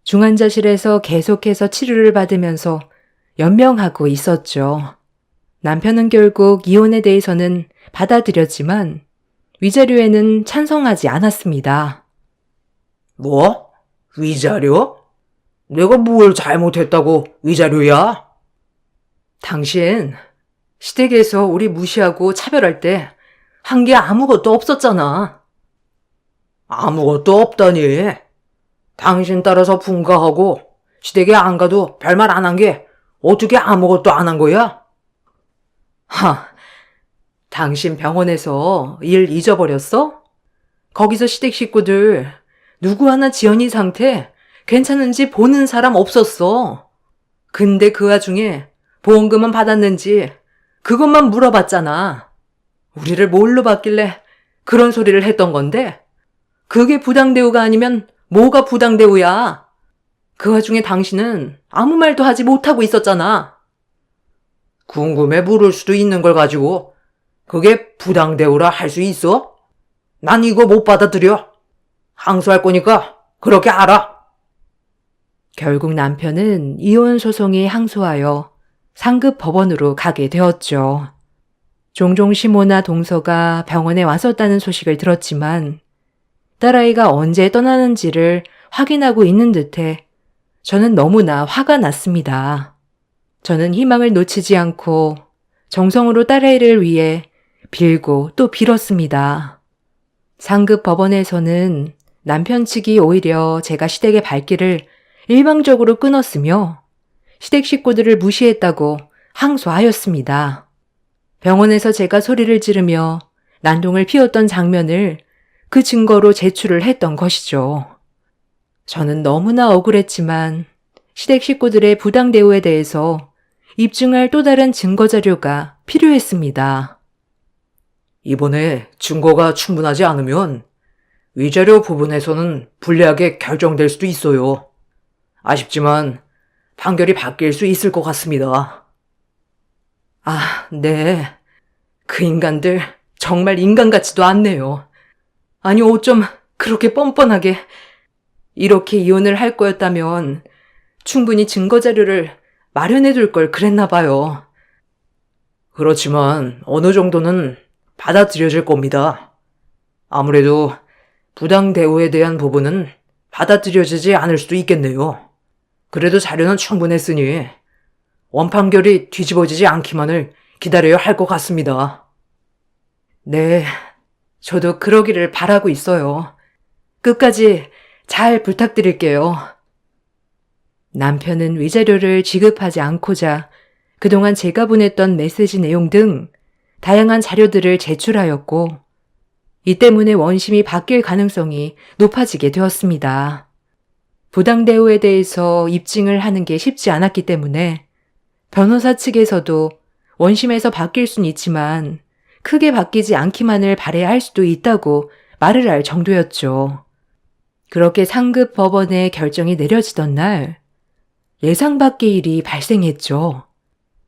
중환자실에서 계속해서 치료를 받으면서 연명하고 있었죠. 남편은 결국 이혼에 대해서는 받아들였지만 위자료에는 찬성하지 않았습니다. 뭐? 위자료? 내가 뭘 잘못했다고 위자료야? 당신 시댁에서 우리 무시하고 차별할 때 한 게 아무것도 없었잖아. 아무것도 없다니. 당신 따라서 분가하고 시댁에 안 가도 별말 안 한 게 어떻게 아무것도 안 한 거야? 당신 병원에서 일 잊어버렸어? 거기서 시댁 식구들 누구 하나 지연이 상태 괜찮은지 보는 사람 없었어. 근데 그 와중에 보험금은 받았는지 그것만 물어봤잖아. 우리를 뭘로 받길래 그런 소리를 했던 건데 그게 부당대우가 아니면 뭐가 부당대우야. 그 와중에 당신은 아무 말도 하지 못하고 있었잖아. 궁금해 물을 수도 있는 걸 가지고 그게 부당대우라 할 수 있어? 난 이거 못 받아들여. 항소할 거니까 그렇게 알아. 결국 남편은 이혼 소송에 항소하여 상급 법원으로 가게 되었죠. 종종 시모나 동서가 병원에 왔었다는 소식을 들었지만 딸아이가 언제 떠나는지를 확인하고 있는 듯해 저는 너무나 화가 났습니다. 저는 희망을 놓치지 않고 정성으로 딸아이를 위해 빌고 또 빌었습니다. 상급 법원에서는 남편 측이 오히려 제가 시댁의 발길을 일방적으로 끊었으며 시댁 식구들을 무시했다고 항소하였습니다. 병원에서 제가 소리를 지르며 난동을 피웠던 장면을 그 증거로 제출을 했던 것이죠. 저는 너무나 억울했지만 시댁 식구들의 부당 대우에 대해서 입증할 또 다른 증거 자료가 필요했습니다. 이번에 증거가 충분하지 않으면 위자료 부분에서는 불리하게 결정될 수도 있어요. 아쉽지만 판결이 바뀔 수 있을 것 같습니다. 네. 그 인간들 정말 인간 같지도 않네요. 아니 어쩜 그렇게 뻔뻔하게 이렇게 이혼을 할 거였다면 충분히 증거 자료를 마련해 둘 걸 그랬나 봐요. 그렇지만 어느 정도는 받아들여질 겁니다. 아무래도 부당 대우에 대한 부분은 받아들여지지 않을 수도 있겠네요. 그래도 자료는 충분했으니 원판결이 뒤집어지지 않기만을 기다려야 할 것 같습니다. 네, 저도 그러기를 바라고 있어요. 끝까지 잘 부탁드릴게요. 남편은 위자료를 지급하지 않고자 그동안 제가 보냈던 메시지 내용 등 다양한 자료들을 제출하였고, 이 때문에 원심이 바뀔 가능성이 높아지게 되었습니다. 부당 대우에 대해서 입증을 하는 게 쉽지 않았기 때문에 변호사 측에서도 원심에서 바뀔 순 있지만 크게 바뀌지 않기만을 바라야 할 수도 있다고 말을 할 정도였죠. 그렇게 상급 법원의 결정이 내려지던 날 예상 밖의 일이 발생했죠.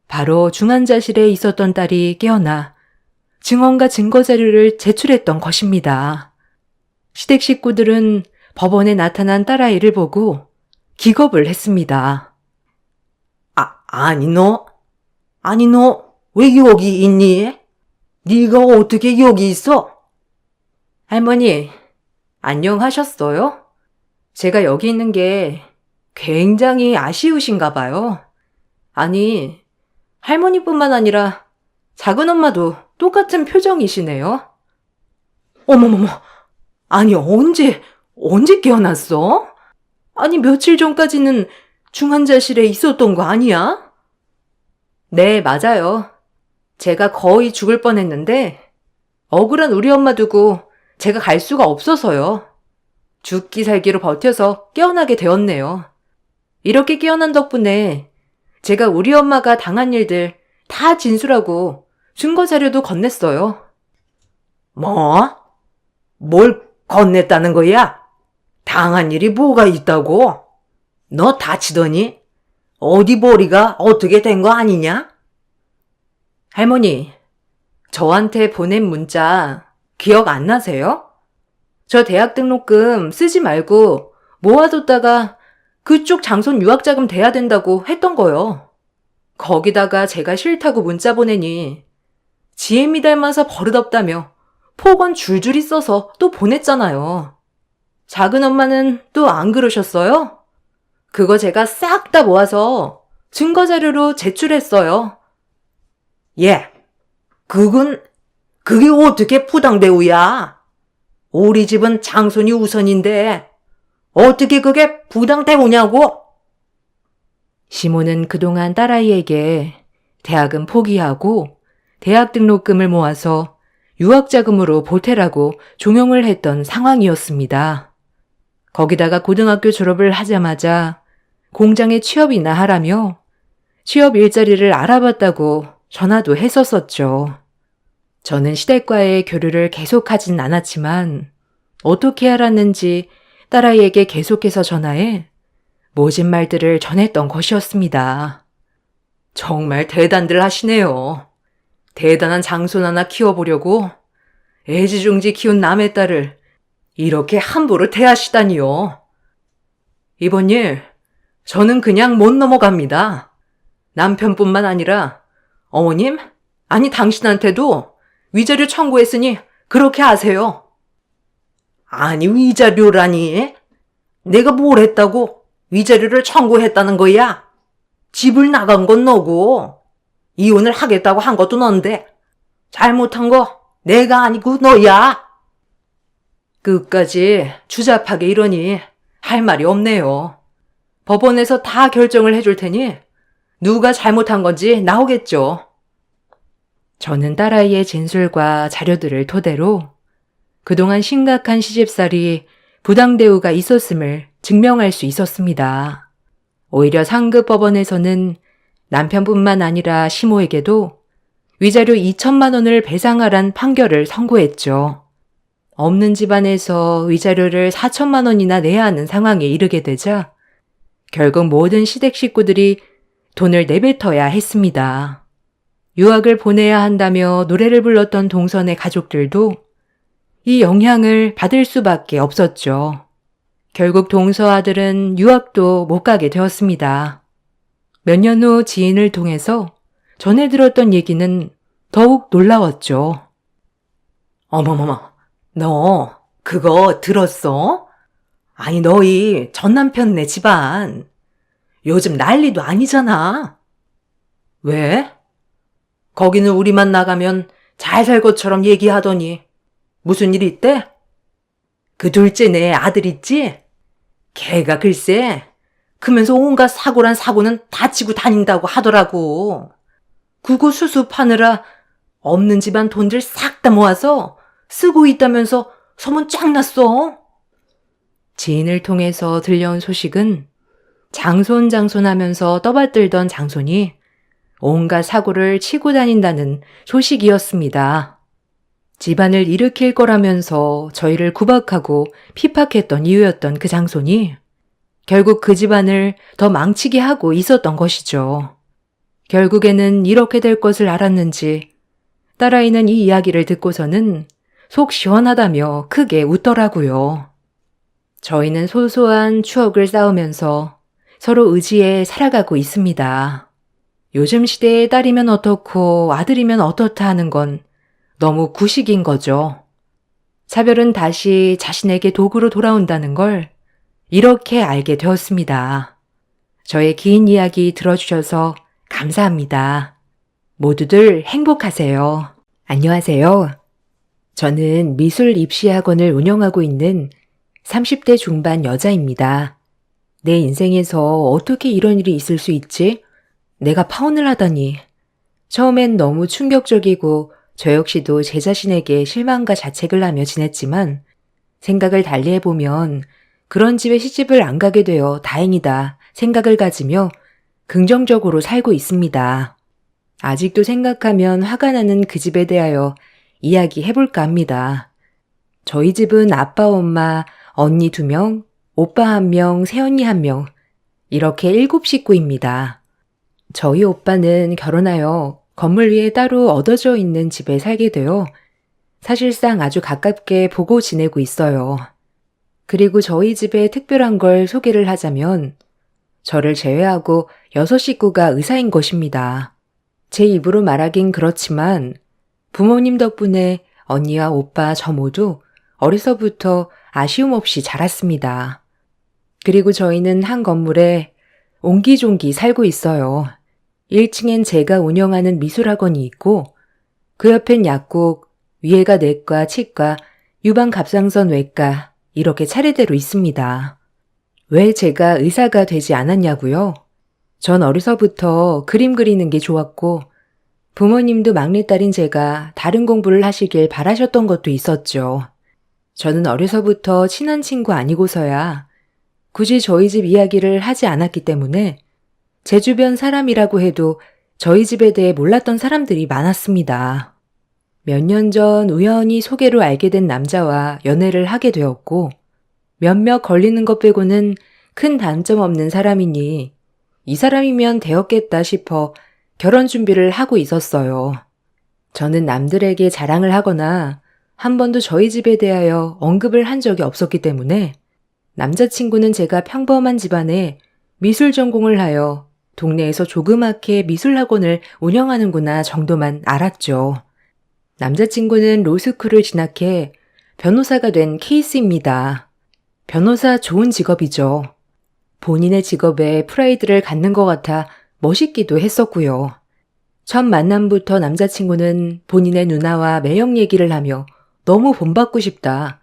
바로 중환자실에 있었던 딸이 깨어나 증언과 증거 자료를 제출했던 것입니다. 시댁 식구들은 법원에 나타난 딸아이를 보고 기겁을 했습니다. 아니 너 왜 여기 있니? 네가 어떻게 여기 있어? 할머니, 안녕하셨어요? 제가 여기 있는 게 굉장히 아쉬우신가 봐요. 아니, 할머니뿐만 아니라 작은 엄마도 똑같은 표정이시네요. 어머머머, 아니 언제 깨어났어? 아니, 며칠 전까지는 중환자실에 있었던 거 아니야? 네, 맞아요. 제가 거의 죽을 뻔했는데 억울한 우리 엄마 두고 제가 갈 수가 없어서요. 죽기 살기로 버텨서 깨어나게 되었네요. 이렇게 깨어난 덕분에 제가 우리 엄마가 당한 일들 다 진술하고 증거 자료도 건넸어요. 뭐? 뭘 건넸다는 거야? 당한 일이 뭐가 있다고? 너 다치더니? 어디 머리가 어떻게 된 거 아니냐? 할머니, 저한테 보낸 문자 기억 안 나세요? 저 대학 등록금 쓰지 말고 모아뒀다가 그쪽 장손 유학자금 대야 된다고 했던 거요. 거기다가 제가 싫다고 문자 보내니 지혜미 닮아서 버릇없다며 폭언 줄줄이 써서 또 보냈잖아요. 작은 엄마는 또 안 그러셨어요? 그거 제가 싹 다 모아서 증거 자료로 제출했어요. 예, 그게 어떻게 부당대우야? 우리 집은 장손이 우선인데 어떻게 그게 부당대우냐고? 시모는 그동안 딸아이에게 대학은 포기하고 대학 등록금을 모아서 유학자금으로 보태라고 종용을 했던 상황이었습니다. 거기다가 고등학교 졸업을 하자마자 공장에 취업이나 하라며 취업 일자리를 알아봤다고 전화도 했었었죠. 저는 시댁과의 교류를 계속하진 않았지만 어떻게 알았는지 딸아이에게 계속해서 전화해 모진 말들을 전했던 것이었습니다. 정말 대단들 하시네요. 대단한 장손 하나 키워보려고 애지중지 키운 남의 딸을 이렇게 함부로 대하시다니요. 이번 일 저는 그냥 못 넘어갑니다. 남편뿐만 아니라 어머님, 아니 당신한테도 위자료 청구했으니 그렇게 하세요. 아니 위자료라니? 내가 뭘 했다고 위자료를 청구했다는 거야? 집을 나간 건 너고 이혼을 하겠다고 한 것도 넌데 잘못한 거 내가 아니고 너야. 끝까지 주잡하게 이러니 할 말이 없네요. 법원에서 다 결정을 해줄 테니 누가 잘못한 건지 나오겠죠. 저는 딸아이의 진술과 자료들을 토대로 그동안 심각한 시집살이 부당대우가 있었음을 증명할 수 있었습니다. 오히려 상급 법원에서는 남편뿐만 아니라 시모에게도 위자료 2천만 원을 배상하란 판결을 선고했죠. 없는 집안에서 위자료를 4천만 원이나 내야 하는 상황에 이르게 되자 결국 모든 시댁 식구들이 돈을 내뱉어야 했습니다. 유학을 보내야 한다며 노래를 불렀던 동선의 가족들도 이 영향을 받을 수밖에 없었죠. 결국 동서 아들은 유학도 못 가게 되었습니다. 몇 년 후 지인을 통해서 전해 들었던 얘기는 더욱 놀라웠죠. 어머머머, 너 그거 들었어? 아니 너희 전남편 네 집안 요즘 난리도 아니잖아. 왜? 거기는 우리만 나가면 잘 살 것처럼 얘기하더니 무슨 일 있대? 그 둘째 내 아들 있지? 걔가 글쎄 그러면서 온갖 사고란 사고는 다 치고 다닌다고 하더라고. 그거 수습하느라 없는 집안 돈들 싹 다 모아서 쓰고 있다면서 소문 쫙 났어. 지인을 통해서 들려온 소식은 장손하면서 떠받들던 장손이 온갖 사고를 치고 다닌다는 소식이었습니다. 집안을 일으킬 거라면서 저희를 구박하고 핍박했던 이유였던 그 장손이 결국 그 집안을 더 망치게 하고 있었던 것이죠. 결국에는 이렇게 될 것을 알았는지 딸아이는 이 이야기를 듣고서는 속 시원하다며 크게 웃더라고요. 저희는 소소한 추억을 쌓으면서 서로 의지해 살아가고 있습니다. 요즘 시대에 딸이면 어떻고 아들이면 어떻다 하는 건 너무 구식인 거죠. 차별은 다시 자신에게 도구로 돌아온다는 걸 이렇게 알게 되었습니다. 저의 긴 이야기 들어주셔서 감사합니다. 모두들 행복하세요. 안녕하세요. 저는 미술 입시학원을 운영하고 있는 30대 중반 여자입니다. 내 인생에서 어떻게 이런 일이 있을 수 있지? 내가 파혼을 하다니. 처음엔 너무 충격적이고 저 역시도 제 자신에게 실망과 자책을 하며 지냈지만 생각을 달리 해보면 그런 집에 시집을 안 가게 되어 다행이다 생각을 가지며 긍정적으로 살고 있습니다. 아직도 생각하면 화가 나는 그 집에 대하여 이야기해볼까 합니다. 저희 집은 아빠, 엄마, 언니 2명, 오빠 1명, 새언니 1명, 이렇게 7식구입니다. 저희 오빠는 결혼하여 건물 위에 따로 얻어져 있는 집에 살게 되어 사실상 아주 가깝게 보고 지내고 있어요. 그리고 저희 집에 특별한 걸 소개를 하자면 저를 제외하고 6식구가 의사인 것입니다. 제 입으로 말하긴 그렇지만 부모님 덕분에 언니와 오빠 저 모두 어려서부터 아쉬움 없이 자랐습니다. 그리고 저희는 한 건물에 옹기종기 살고 있어요. 1층엔 제가 운영하는 미술학원이 있고 그 옆엔 약국, 위에가 내과, 치과, 유방 갑상선 외과 이렇게 차례대로 있습니다. 왜 제가 의사가 되지 않았냐고요? 전 어려서부터 그림 그리는 게 좋았고 부모님도 막내딸인 제가 다른 공부를 하시길 바라셨던 것도 있었죠. 저는 어려서부터 친한 친구 아니고서야 굳이 저희 집 이야기를 하지 않았기 때문에 제 주변 사람이라고 해도 저희 집에 대해 몰랐던 사람들이 많았습니다. 몇 년 전 우연히 소개로 알게 된 남자와 연애를 하게 되었고 몇몇 걸리는 것 빼고는 큰 단점 없는 사람이니 이 사람이면 되었겠다 싶어 결혼 준비를 하고 있었어요. 저는 남들에게 자랑을 하거나 한 번도 저희 집에 대하여 언급을 한 적이 없었기 때문에 남자친구는 제가 평범한 집안에 미술 전공을 하여 동네에서 조그맣게 미술학원을 운영하는구나 정도만 알았죠. 남자친구는 로스쿨을 진학해 변호사가 된 케이스입니다. 변호사 좋은 직업이죠. 본인의 직업에 프라이드를 갖는 것 같아 멋있기도 했었고요. 첫 만남부터 남자친구는 본인의 누나와 매형 얘기를 하며 너무 본받고 싶다.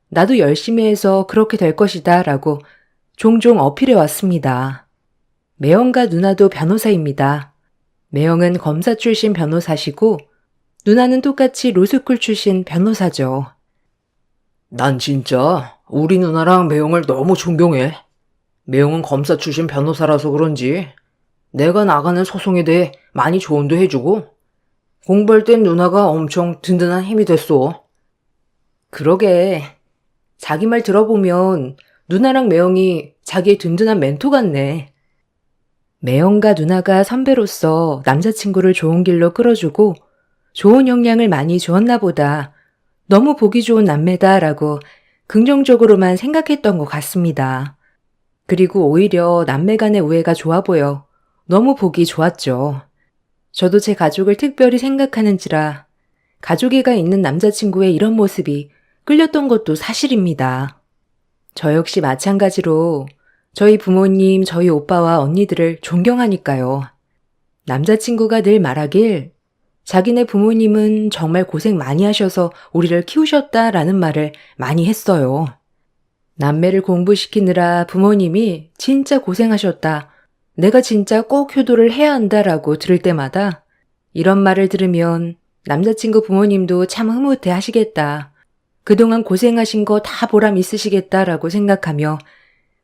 나도 열심히 해서 그렇게 될 것이다 라고 종종 어필해 왔습니다. 매형과 누나도 변호사입니다. 매형은 검사 출신 변호사시고 누나는 똑같이 로스쿨 출신 변호사죠. 난 진짜 우리 누나랑 매형을 너무 존경해. 매형은 검사 출신 변호사라서 그런지 내가 나가는 소송에 대해 많이 조언도 해주고 공부할 땐 누나가 엄청 든든한 힘이 됐어. 그러게. 자기 말 들어보면 누나랑 매형이 자기의 든든한 멘토 같네. 매형과 누나가 선배로서 남자친구를 좋은 길로 끌어주고 좋은 영향을 많이 주었나 보다. 너무 보기 좋은 남매다라고 긍정적으로만 생각했던 것 같습니다. 그리고 오히려 남매 간의 우애가 좋아 보여 너무 보기 좋았죠. 저도 제 가족을 특별히 생각하는지라 가족애가 있는 남자친구의 이런 모습이 끌렸던 것도 사실입니다. 저 역시 마찬가지로 저희 부모님, 저희 오빠와 언니들을 존경하니까요. 남자친구가 늘 말하길 자기네 부모님은 정말 고생 많이 하셔서 우리를 키우셨다라는 말을 많이 했어요. 남매를 공부시키느라 부모님이 진짜 고생하셨다. 내가 진짜 꼭 효도를 해야 한다라고 들을 때마다 이런 말을 들으면 남자친구 부모님도 참 흐뭇해 하시겠다. 그동안 고생하신 거 다 보람 있으시겠다라고 생각하며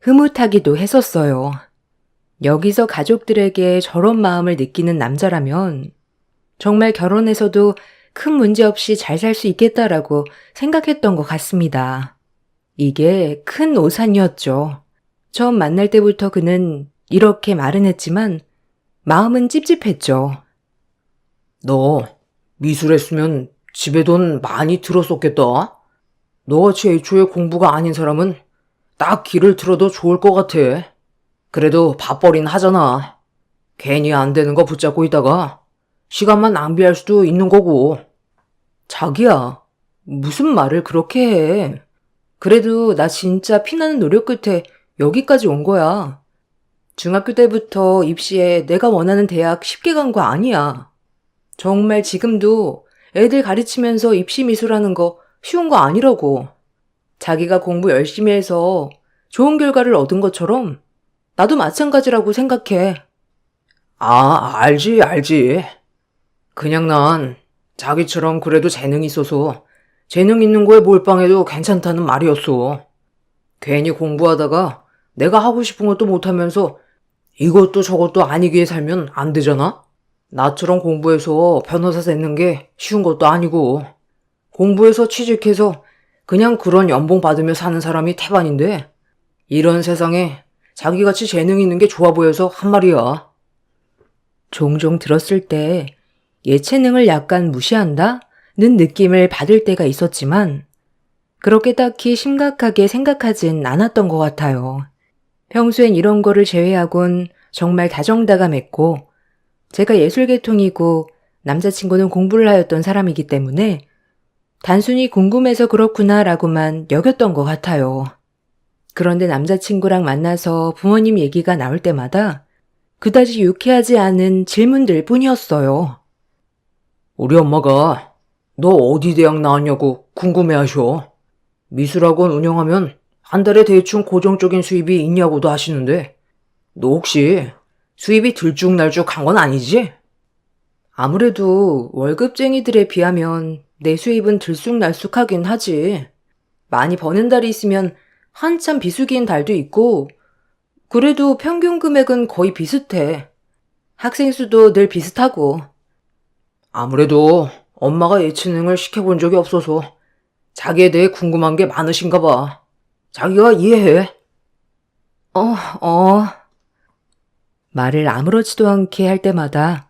흐뭇하기도 했었어요. 여기서 가족들에게 저런 마음을 느끼는 남자라면 정말 결혼해서도 큰 문제 없이 잘 살 수 있겠다라고 생각했던 것 같습니다. 이게 큰 오산이었죠. 처음 만날 때부터 그는 이렇게 말은 했지만 마음은 찝찝했죠. 너 미술했으면 집에 돈 많이 들었었겠다. 너같이 애초에 공부가 아닌 사람은 딱 길을 틀어도 좋을 것 같아. 그래도 밥벌이는 하잖아. 괜히 안 되는 거 붙잡고 있다가 시간만 낭비할 수도 있는 거고. 자기야, 무슨 말을 그렇게 해. 그래도 나 진짜 피나는 노력 끝에 여기까지 온 거야. 중학교 때부터 입시에 내가 원하는 대학 쉽게 간 거 아니야. 정말 지금도 애들 가르치면서 입시 미술하는 거 쉬운 거 아니라고. 자기가 공부 열심히 해서 좋은 결과를 얻은 것처럼 나도 마찬가지라고 생각해. 알지. 그냥 난 자기처럼 그래도 재능이 있어서 재능 있는 거에 몰빵해도 괜찮다는 말이었어. 괜히 공부하다가 내가 하고 싶은 것도 못하면서 이것도 저것도 아니기에 살면 안 되잖아? 나처럼 공부해서 변호사 되는 게 쉬운 것도 아니고 공부해서 취직해서 그냥 그런 연봉 받으며 사는 사람이 태반인데 이런 세상에 자기같이 재능 있는 게 좋아 보여서 한 말이야. 종종 들었을 때 예체능을 약간 무시한다는 느낌을 받을 때가 있었지만 그렇게 딱히 심각하게 생각하진 않았던 것 같아요. 평소엔 이런 거를 제외하곤 정말 다정다감했고 제가 예술계통이고 남자친구는 공부를 하였던 사람이기 때문에 단순히 궁금해서 그렇구나라고만 여겼던 것 같아요. 그런데 남자친구랑 만나서 부모님 얘기가 나올 때마다 그다지 유쾌하지 않은 질문들 뿐이었어요. 우리 엄마가 너 어디 대학 나왔냐고 궁금해하셔. 미술학원 운영하면 한 달에 대충 고정적인 수입이 있냐고도 하시는데 너 혹시 수입이 들쭉날쭉한 건 아니지? 아무래도 월급쟁이들에 비하면 내 수입은 들쑥날쑥하긴 하지. 많이 버는 달이 있으면 한참 비수기인 달도 있고 그래도 평균 금액은 거의 비슷해. 학생 수도 늘 비슷하고. 아무래도 엄마가 예체능을 시켜본 적이 없어서 자기에 대해 궁금한 게 많으신가 봐. 자기가 이해해. 어. 말을 아무렇지도 않게 할 때마다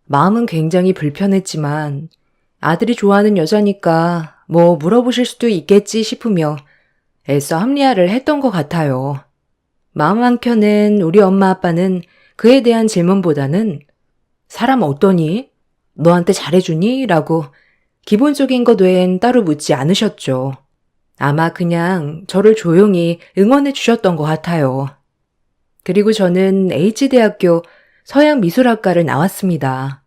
마음은 굉장히 불편했지만 아들이 좋아하는 여자니까 뭐 물어보실 수도 있겠지 싶으며 애써 합리화를 했던 것 같아요. 마음 한켠엔 우리 엄마 아빠는 그에 대한 질문보다는 사람 어떠니? 너한테 잘해주니? 라고 기본적인 것 외엔 따로 묻지 않으셨죠. 아마 그냥 저를 조용히 응원해 주셨던 것 같아요. 그리고 저는 H대학교 서양미술학과를 나왔습니다.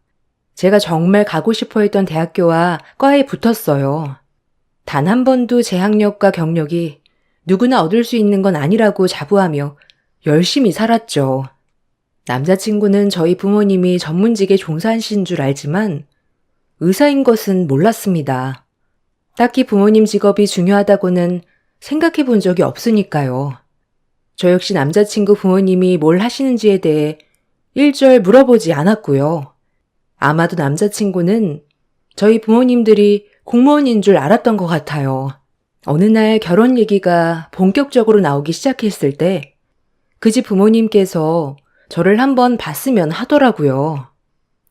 제가 정말 가고 싶어 했던 대학교와 과에 붙었어요. 단 한 번도 제 학력과 경력이 누구나 얻을 수 있는 건 아니라고 자부하며 열심히 살았죠. 남자친구는 저희 부모님이 전문직에 종사하신 줄 알지만 의사인 것은 몰랐습니다. 딱히 부모님 직업이 중요하다고는 생각해 본 적이 없으니까요. 저 역시 남자친구 부모님이 뭘 하시는지에 대해 일절 물어보지 않았고요. 아마도 남자친구는 저희 부모님들이 공무원인 줄 알았던 것 같아요. 어느 날 결혼 얘기가 본격적으로 나오기 시작했을 때 그 집 부모님께서 저를 한번 봤으면 하더라고요.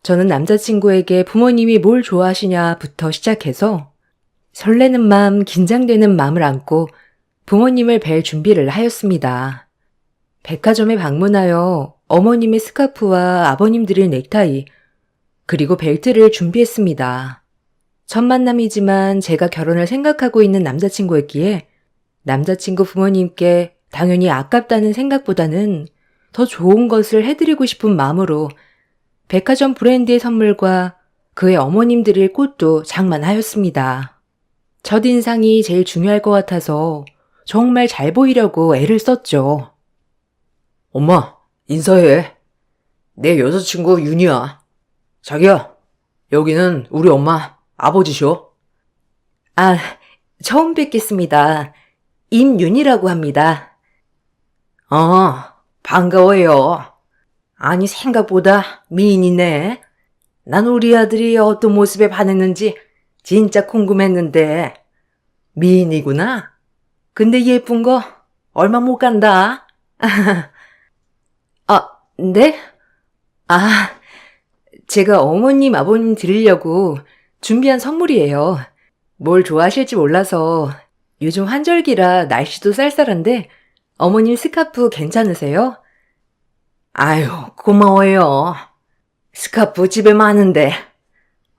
저는 남자친구에게 부모님이 뭘 좋아하시냐부터 시작해서 설레는 마음, 긴장되는 마음을 안고 부모님을 뵐 준비를 하였습니다. 백화점에 방문하여 어머님의 스카프와 아버님 드릴 넥타이, 그리고 벨트를 준비했습니다. 첫 만남이지만 제가 결혼을 생각하고 있는 남자친구였기에 남자친구 부모님께 당연히 아깝다는 생각보다는 더 좋은 것을 해드리고 싶은 마음으로 백화점 브랜드의 선물과 그의 어머님 드릴 꽃도 장만하였습니다. 첫인상이 제일 중요할 것 같아서 정말 잘 보이려고 애를 썼죠. 엄마, 인사해. 내 여자친구 윤이야. 자기야, 여기는 우리 엄마, 아버지셔. 아, 처음 뵙겠습니다. 임윤이라고 합니다. 반가워요. 아니, 생각보다 미인이네. 난 우리 아들이 어떤 모습에 반했는지 진짜 궁금했는데. 미인이구나. 근데 예쁜 거 얼마 못 간다. 아, 네? 아, 제가 어머님, 아버님 드리려고 준비한 선물이에요. 뭘 좋아하실지 몰라서 요즘 환절기라 날씨도 쌀쌀한데 어머님 스카프 괜찮으세요? 아유, 고마워요. 스카프 집에 많은데.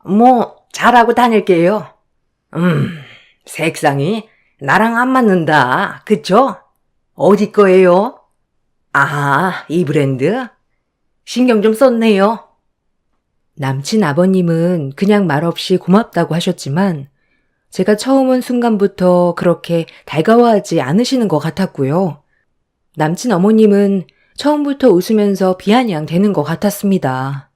뭐, 잘하고 다닐게요. 색상이 나랑 안 맞는다. 그쵸? 어디 거예요? 이 브랜드? 신경 좀 썼네요. 남친 아버님은 그냥 말없이 고맙다고 하셨지만 제가 처음 온 순간부터 그렇게 달가워하지 않으시는 것 같았고요. 남친 어머님은 처음부터 웃으면서 비아냥 대는 것 같았습니다.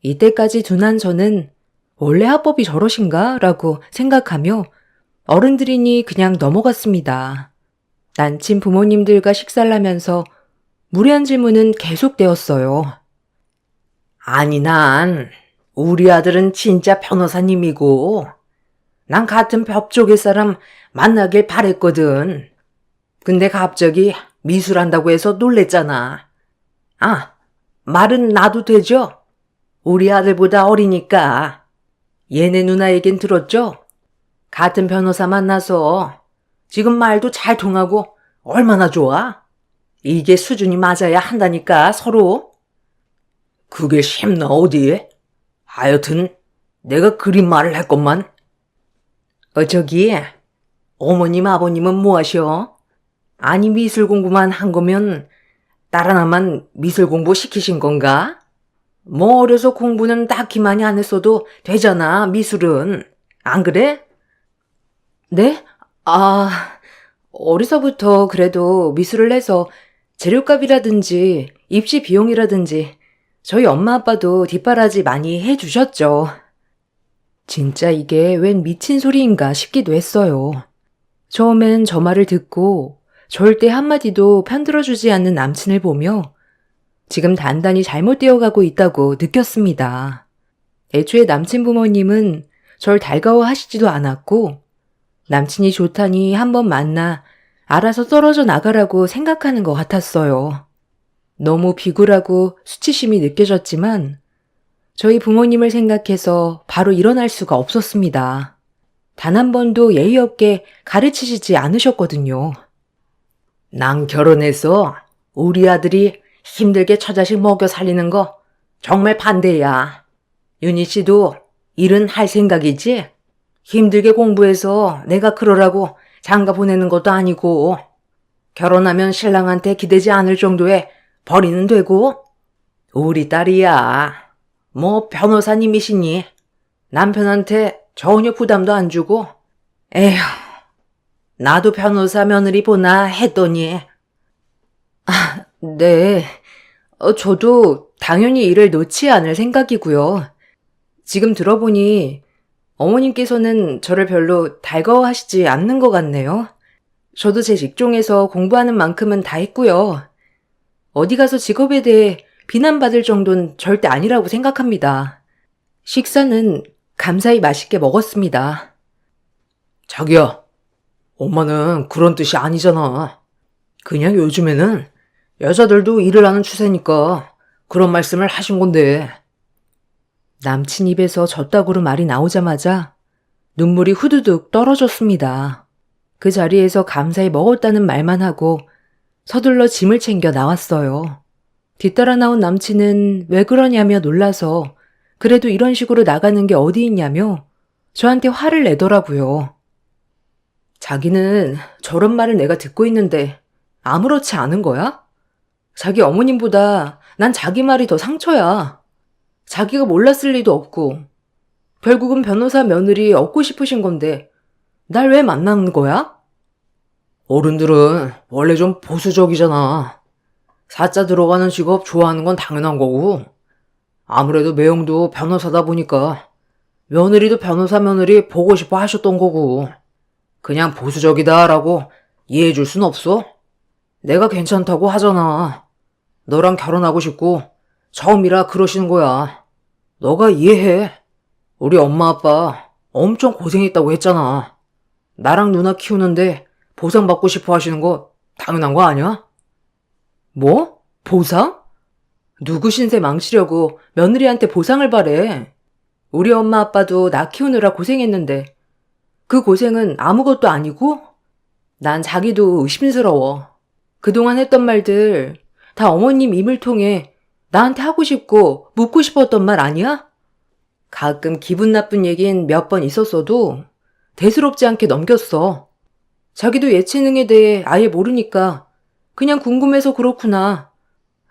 이때까지 둔한 저는 원래 합법이 저러신가? 라고 생각하며 어른들이니 그냥 넘어갔습니다. 남친 부모님들과 식사를 하면서 무례한 질문은 계속되었어요. 아니, 우리 아들은 진짜 변호사님이고, 난 같은 법조계 사람 만나길 바랬거든. 근데 갑자기 미술한다고 해서 놀랬잖아. 말은 나도 되죠? 우리 아들보다 어리니까. 얘네 누나 얘긴 들었죠? 같은 변호사 만나서 지금 말도 잘 통하고 얼마나 좋아? 이게 수준이 맞아야 한다니까, 서로. 그게 쉽나 어디? 하여튼 내가 그린 말을 했건만. 저기, 어머님 아버님은 뭐 하셔? 아니, 미술 공부만 한 거면 딸 하나만 미술 공부 시키신 건가? 뭐 어려서 공부는 딱히 많이 안 했어도 되잖아, 미술은. 안 그래? 네? 어려서부터 그래도 미술을 해서 재료값이라든지 입시 비용이라든지 저희 엄마 아빠도 뒷바라지 많이 해주셨죠. 진짜 이게 웬 미친 소리인가 싶기도 했어요. 처음엔 저 말을 듣고 절대 한마디도 편들어주지 않는 남친을 보며 지금 단단히 잘못되어 가고 있다고 느꼈습니다. 애초에 남친 부모님은 절 달가워하시지도 않았고 남친이 좋다니 한번 만나 알아서 떨어져 나가라고 생각하는 것 같았어요. 너무 비굴하고 수치심이 느껴졌지만 저희 부모님을 생각해서 바로 일어날 수가 없었습니다. 단 한 번도 예의 없게 가르치시지 않으셨거든요. 난 결혼해서 우리 아들이 힘들게 처자식 먹여 살리는 거 정말 반대야. 윤희 씨도 일은 할 생각이지? 힘들게 공부해서 내가 그러라고 장가 보내는 것도 아니고 결혼하면 신랑한테 기대지 않을 정도의 벌이는 되고 우리 딸이야. 뭐 변호사님이시니 남편한테 전혀 부담도 안 주고 에휴 나도 변호사 며느리 보나 했더니 네, 저도 당연히 일을 놓지 않을 생각이고요. 지금 들어보니 어머님께서는 저를 별로 달가워하시지 않는 것 같네요. 저도 제 직종에서 공부하는 만큼은 다 했고요. 어디 가서 직업에 대해 비난받을 정도는 절대 아니라고 생각합니다. 식사는 감사히 맛있게 먹었습니다. 자기야, 엄마는 그런 뜻이 아니잖아. 그냥 요즘에는 여자들도 일을 하는 추세니까 그런 말씀을 하신 건데. 남친 입에서 젖다구로 말이 나오자마자 눈물이 후두둑 떨어졌습니다. 그 자리에서 감사히 먹었다는 말만 하고 서둘러 짐을 챙겨 나왔어요. 뒤따라 나온 남친은 왜 그러냐며 놀라서 그래도 이런 식으로 나가는 게 어디 있냐며 저한테 화를 내더라고요. 자기는 저런 말을 내가 듣고 있는데 아무렇지 않은 거야? 자기 어머님보다 난 자기 말이 더 상처야. 자기가 몰랐을 리도 없고 결국은 변호사 며느리 얻고 싶으신 건데 날 왜 만나는 거야? 어른들은 원래 좀 보수적이잖아. 사자 들어가는 직업 좋아하는 건 당연한 거고, 아무래도 매형도 변호사다 보니까 며느리도 변호사 며느리 보고 싶어 하셨던 거고, 그냥 보수적이다라고 이해해줄 순 없어? 내가 괜찮다고 하잖아. 너랑 결혼하고 싶고 처음이라 그러시는 거야. 너가 이해해. 우리 엄마 아빠 엄청 고생했다고 했잖아. 나랑 누나 키우는데 보상받고 싶어 하시는 거 당연한 거 아니야? 뭐? 보상? 누구 신세 망치려고 며느리한테 보상을 바래. 우리 엄마 아빠도 나 키우느라 고생했는데 그 고생은 아무것도 아니고? 난 자기도 의심스러워. 그동안 했던 말들 다 어머님 입을 통해 나한테 하고 싶고 묻고 싶었던 말 아니야? 가끔 기분 나쁜 얘긴 몇 번 있었어도 대수롭지 않게 넘겼어. 자기도 예체능에 대해 아예 모르니까 그냥 궁금해서 그렇구나.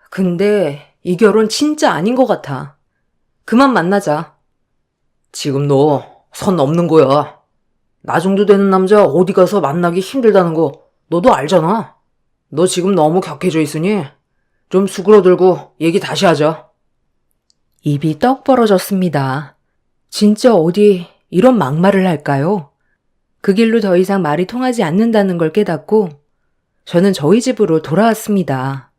근데 이 결혼 진짜 아닌 것 같아. 그만 만나자. 지금 너 선 넘는 거야. 나 정도 되는 남자 어디 가서 만나기 힘들다는 거 너도 알잖아. 너 지금 너무 격해져 있으니 좀 수그러들고 얘기 다시 하자. 입이 떡 벌어졌습니다. 진짜 어디 이런 막말을 할까요? 그 길로 더 이상 말이 통하지 않는다는 걸 깨닫고 저는 저희 집으로 돌아왔습니다.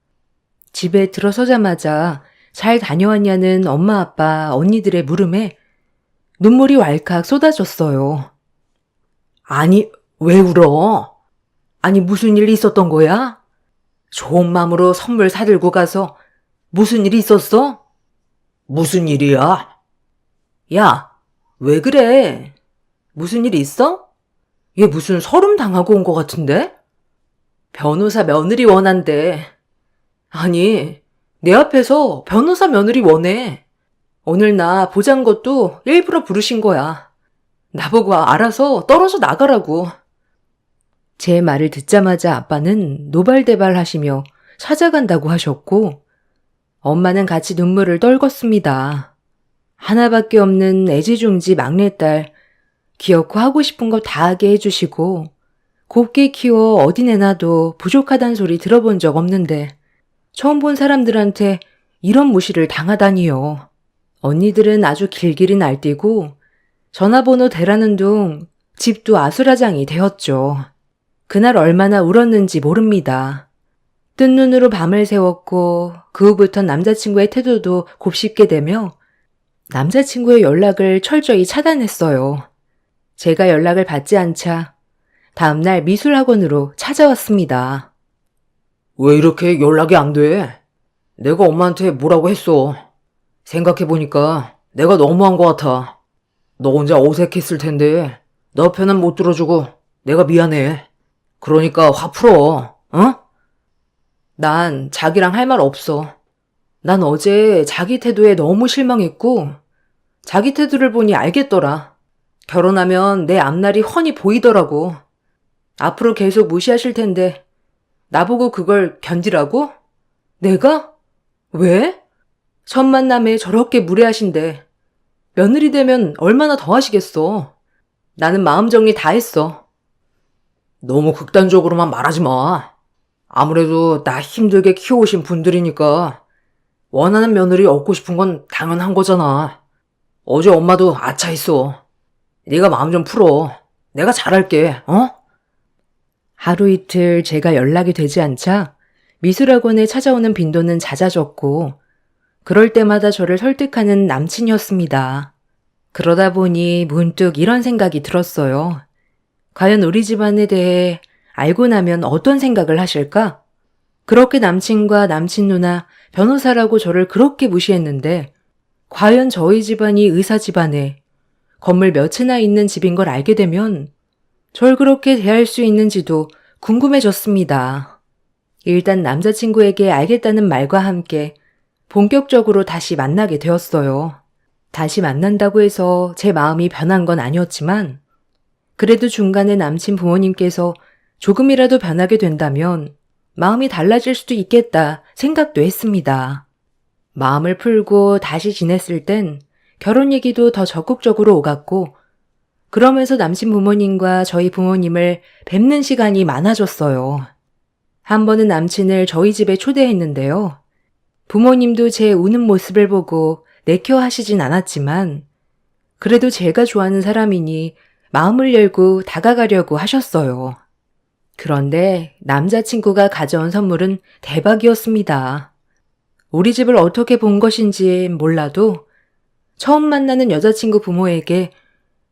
집에 들어서자마자 잘 다녀왔냐는 엄마, 아빠, 언니들의 물음에 눈물이 왈칵 쏟아졌어요. 아니, 왜 울어? 아니, 무슨 일이 있었던 거야? 좋은 마음으로 선물 사들고 가서 무슨 일이 있었어? 무슨 일이야? 야, 왜 그래? 무슨 일 있어? 얘 무슨 서름 당하고 온 것 같은데? 변호사 며느리 원한대. 아니, 내 앞에서 변호사 며느리 원해. 오늘 나 보잔 것도 일부러 부르신 거야. 나보고 알아서 떨어져 나가라고. 제 말을 듣자마자 아빠는 노발대발 하시며 찾아간다고 하셨고 엄마는 같이 눈물을 떨궜습니다. 하나밖에 없는 애지중지 막내딸, 귀엽고 하고 싶은 거 다 하게 해주시고 곱게 키워 어디 내놔도 부족하단 소리 들어본 적 없는데 처음 본 사람들한테 이런 무시를 당하다니요. 언니들은 아주 길길이 날뛰고 전화번호 대라는 둥 집도 아수라장이 되었죠. 그날 얼마나 울었는지 모릅니다. 뜬 눈으로 밤을 새웠고 그 후부터 남자친구의 태도도 곱씹게 되며 남자친구의 연락을 철저히 차단했어요. 제가 연락을 받지 않자 다음날 미술학원으로 찾아왔습니다. 왜 이렇게 연락이 안 돼? 내가 엄마한테 뭐라고 했어. 생각해보니까 내가 너무한 것 같아. 너 혼자 어색했을 텐데 너 편은 못 들어주고 내가 미안해. 그러니까 화 풀어, 어? 난 자기랑 할 말 없어. 난 어제 자기 태도에 너무 실망했고 자기 태도를 보니 알겠더라. 결혼하면 내 앞날이 훤히 보이더라고. 앞으로 계속 무시하실 텐데 나보고 그걸 견디라고? 내가? 왜? 첫 만남에 저렇게 무례하신데 며느리 되면 얼마나 더 하시겠어. 나는 마음 정리 다 했어. 너무 극단적으로만 말하지 마. 아무래도 나 힘들게 키워오신 분들이니까 원하는 며느리 얻고 싶은 건 당연한 거잖아. 어제 엄마도 아차했어. 네가 마음 좀 풀어. 내가 잘할게, 어? 하루 이틀 제가 연락이 되지 않자 미술학원에 찾아오는 빈도는 잦아졌고 그럴 때마다 저를 설득하는 남친이었습니다. 그러다 보니 문득 이런 생각이 들었어요. 과연 우리 집안에 대해 알고 나면 어떤 생각을 하실까? 그렇게 남친과 남친 누나, 변호사라고 저를 그렇게 무시했는데 과연 저희 집안이 의사 집안에 건물 몇 채나 있는 집인 걸 알게 되면 절 그렇게 대할 수 있는지도 궁금해졌습니다. 일단 남자친구에게 알겠다는 말과 함께 본격적으로 다시 만나게 되었어요. 다시 만난다고 해서 제 마음이 변한 건 아니었지만 그래도 중간에 남친 부모님께서 조금이라도 변하게 된다면 마음이 달라질 수도 있겠다 생각도 했습니다. 마음을 풀고 다시 지냈을 땐 결혼 얘기도 더 적극적으로 오갔고 그러면서 남친 부모님과 저희 부모님을 뵙는 시간이 많아졌어요. 한 번은 남친을 저희 집에 초대했는데요. 부모님도 제 우는 모습을 보고 내켜 하시진 않았지만 그래도 제가 좋아하는 사람이니 마음을 열고 다가가려고 하셨어요. 그런데 남자친구가 가져온 선물은 대박이었습니다. 우리 집을 어떻게 본 것인지 몰라도 처음 만나는 여자친구 부모에게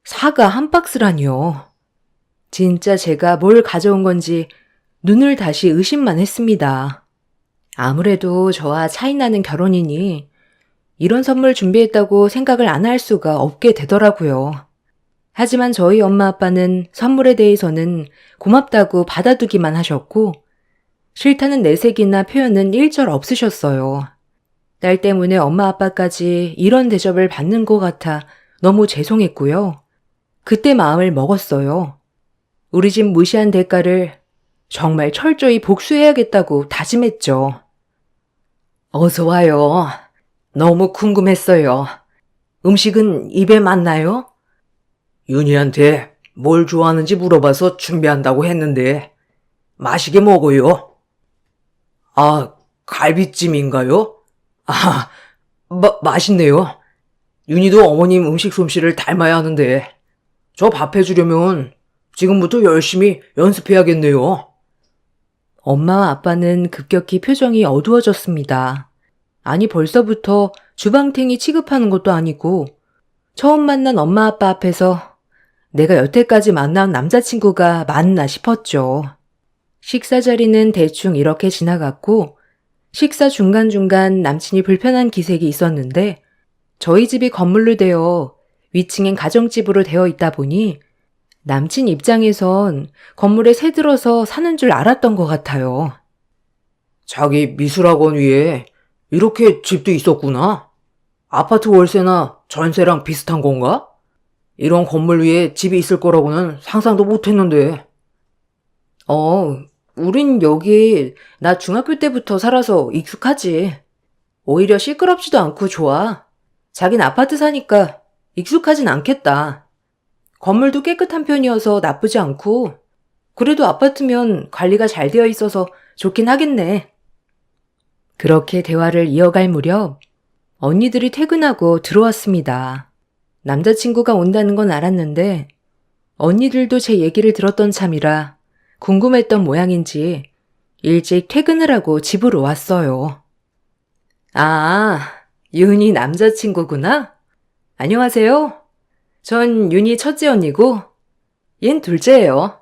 사과 한 박스라니요. 진짜 제가 뭘 가져온 건지 눈을 다시 의심만 했습니다. 아무래도 저와 차이 나는 결혼이니 이런 선물 준비했다고 생각을 안 할 수가 없게 되더라고요. 하지만 저희 엄마 아빠는 선물에 대해서는 고맙다고 받아두기만 하셨고 싫다는 내색이나 표현은 일절 없으셨어요. 딸 때문에 엄마 아빠까지 이런 대접을 받는 것 같아 너무 죄송했고요. 그때 마음을 먹었어요. 우리 집 무시한 대가를 정말 철저히 복수해야겠다고 다짐했죠. 어서 와요. 너무 궁금했어요. 음식은 입에 맞나요? 윤희한테 뭘 좋아하는지 물어봐서 준비한다고 했는데 맛있게 먹어요. 아, 갈비찜인가요? 아, 맛있네요. 윤희도 어머님 음식 솜씨를 닮아야 하는데 저 밥 해주려면 지금부터 열심히 연습해야겠네요. 엄마와 아빠는 급격히 표정이 어두워졌습니다. 아니 벌써부터 주방탱이 취급하는 것도 아니고 처음 만난 엄마 아빠 앞에서 내가 여태까지 만난 남자친구가 맞나 싶었죠. 식사 자리는 대충 이렇게 지나갔고 식사 중간중간 남친이 불편한 기색이 있었는데 저희 집이 건물로 되어 위층엔 가정집으로 되어 있다 보니 남친 입장에선 건물에 새들어서 사는 줄 알았던 것 같아요. 자기 미술학원 위에 이렇게 집도 있었구나. 아파트 월세나 전세랑 비슷한 건가? 이런 건물 위에 집이 있을 거라고는 상상도 못했는데. 우린 여기 나 중학교 때부터 살아서 익숙하지. 오히려 시끄럽지도 않고 좋아. 자긴 아파트 사니까 익숙하진 않겠다. 건물도 깨끗한 편이어서 나쁘지 않고 그래도 아파트면 관리가 잘 되어 있어서 좋긴 하겠네. 그렇게 대화를 이어갈 무렵 언니들이 퇴근하고 들어왔습니다. 남자친구가 온다는 건 알았는데 언니들도 제 얘기를 들었던 참이라 궁금했던 모양인지 일찍 퇴근을 하고 집으로 왔어요. 아, 윤희 남자친구구나? 안녕하세요. 전 윤희 첫째 언니고 얜 둘째예요.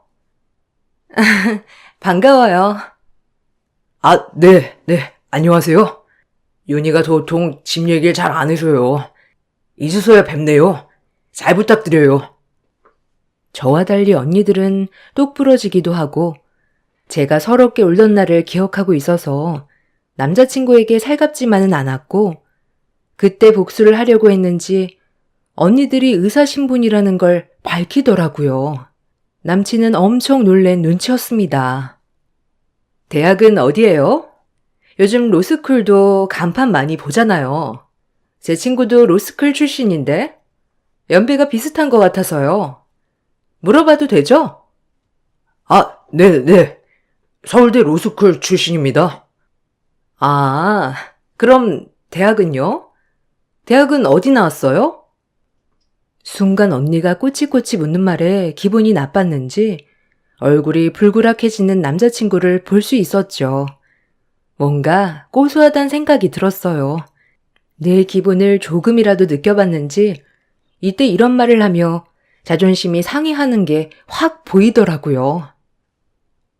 반가워요. 아, 네. 안녕하세요. 윤희가 도통 집 얘기를 잘 안 해줘요. 이제서야 뵙네요. 잘 부탁드려요. 저와 달리 언니들은 똑부러지기도 하고 제가 서럽게 울던 날을 기억하고 있어서 남자친구에게 살갑지만은 않았고 그때 복수를 하려고 했는지 언니들이 의사신분이라는 걸 밝히더라고요. 남친은 엄청 놀란 눈치였습니다. 대학은 어디예요? 요즘 로스쿨도 간판 많이 보잖아요. 제 친구도 로스쿨 출신인데 연배가 비슷한 것 같아서요. 물어봐도 되죠? 아, 네. 서울대 로스쿨 출신입니다. 아, 그럼 대학은요? 대학은 어디 나왔어요? 순간 언니가 꼬치꼬치 묻는 말에 기분이 나빴는지 얼굴이 불그락해지는 남자친구를 볼 수 있었죠. 뭔가 고소하단 생각이 들었어요. 내 기분을 조금이라도 느껴봤는지 이때 이런 말을 하며 자존심이 상해하는 게 확 보이더라고요.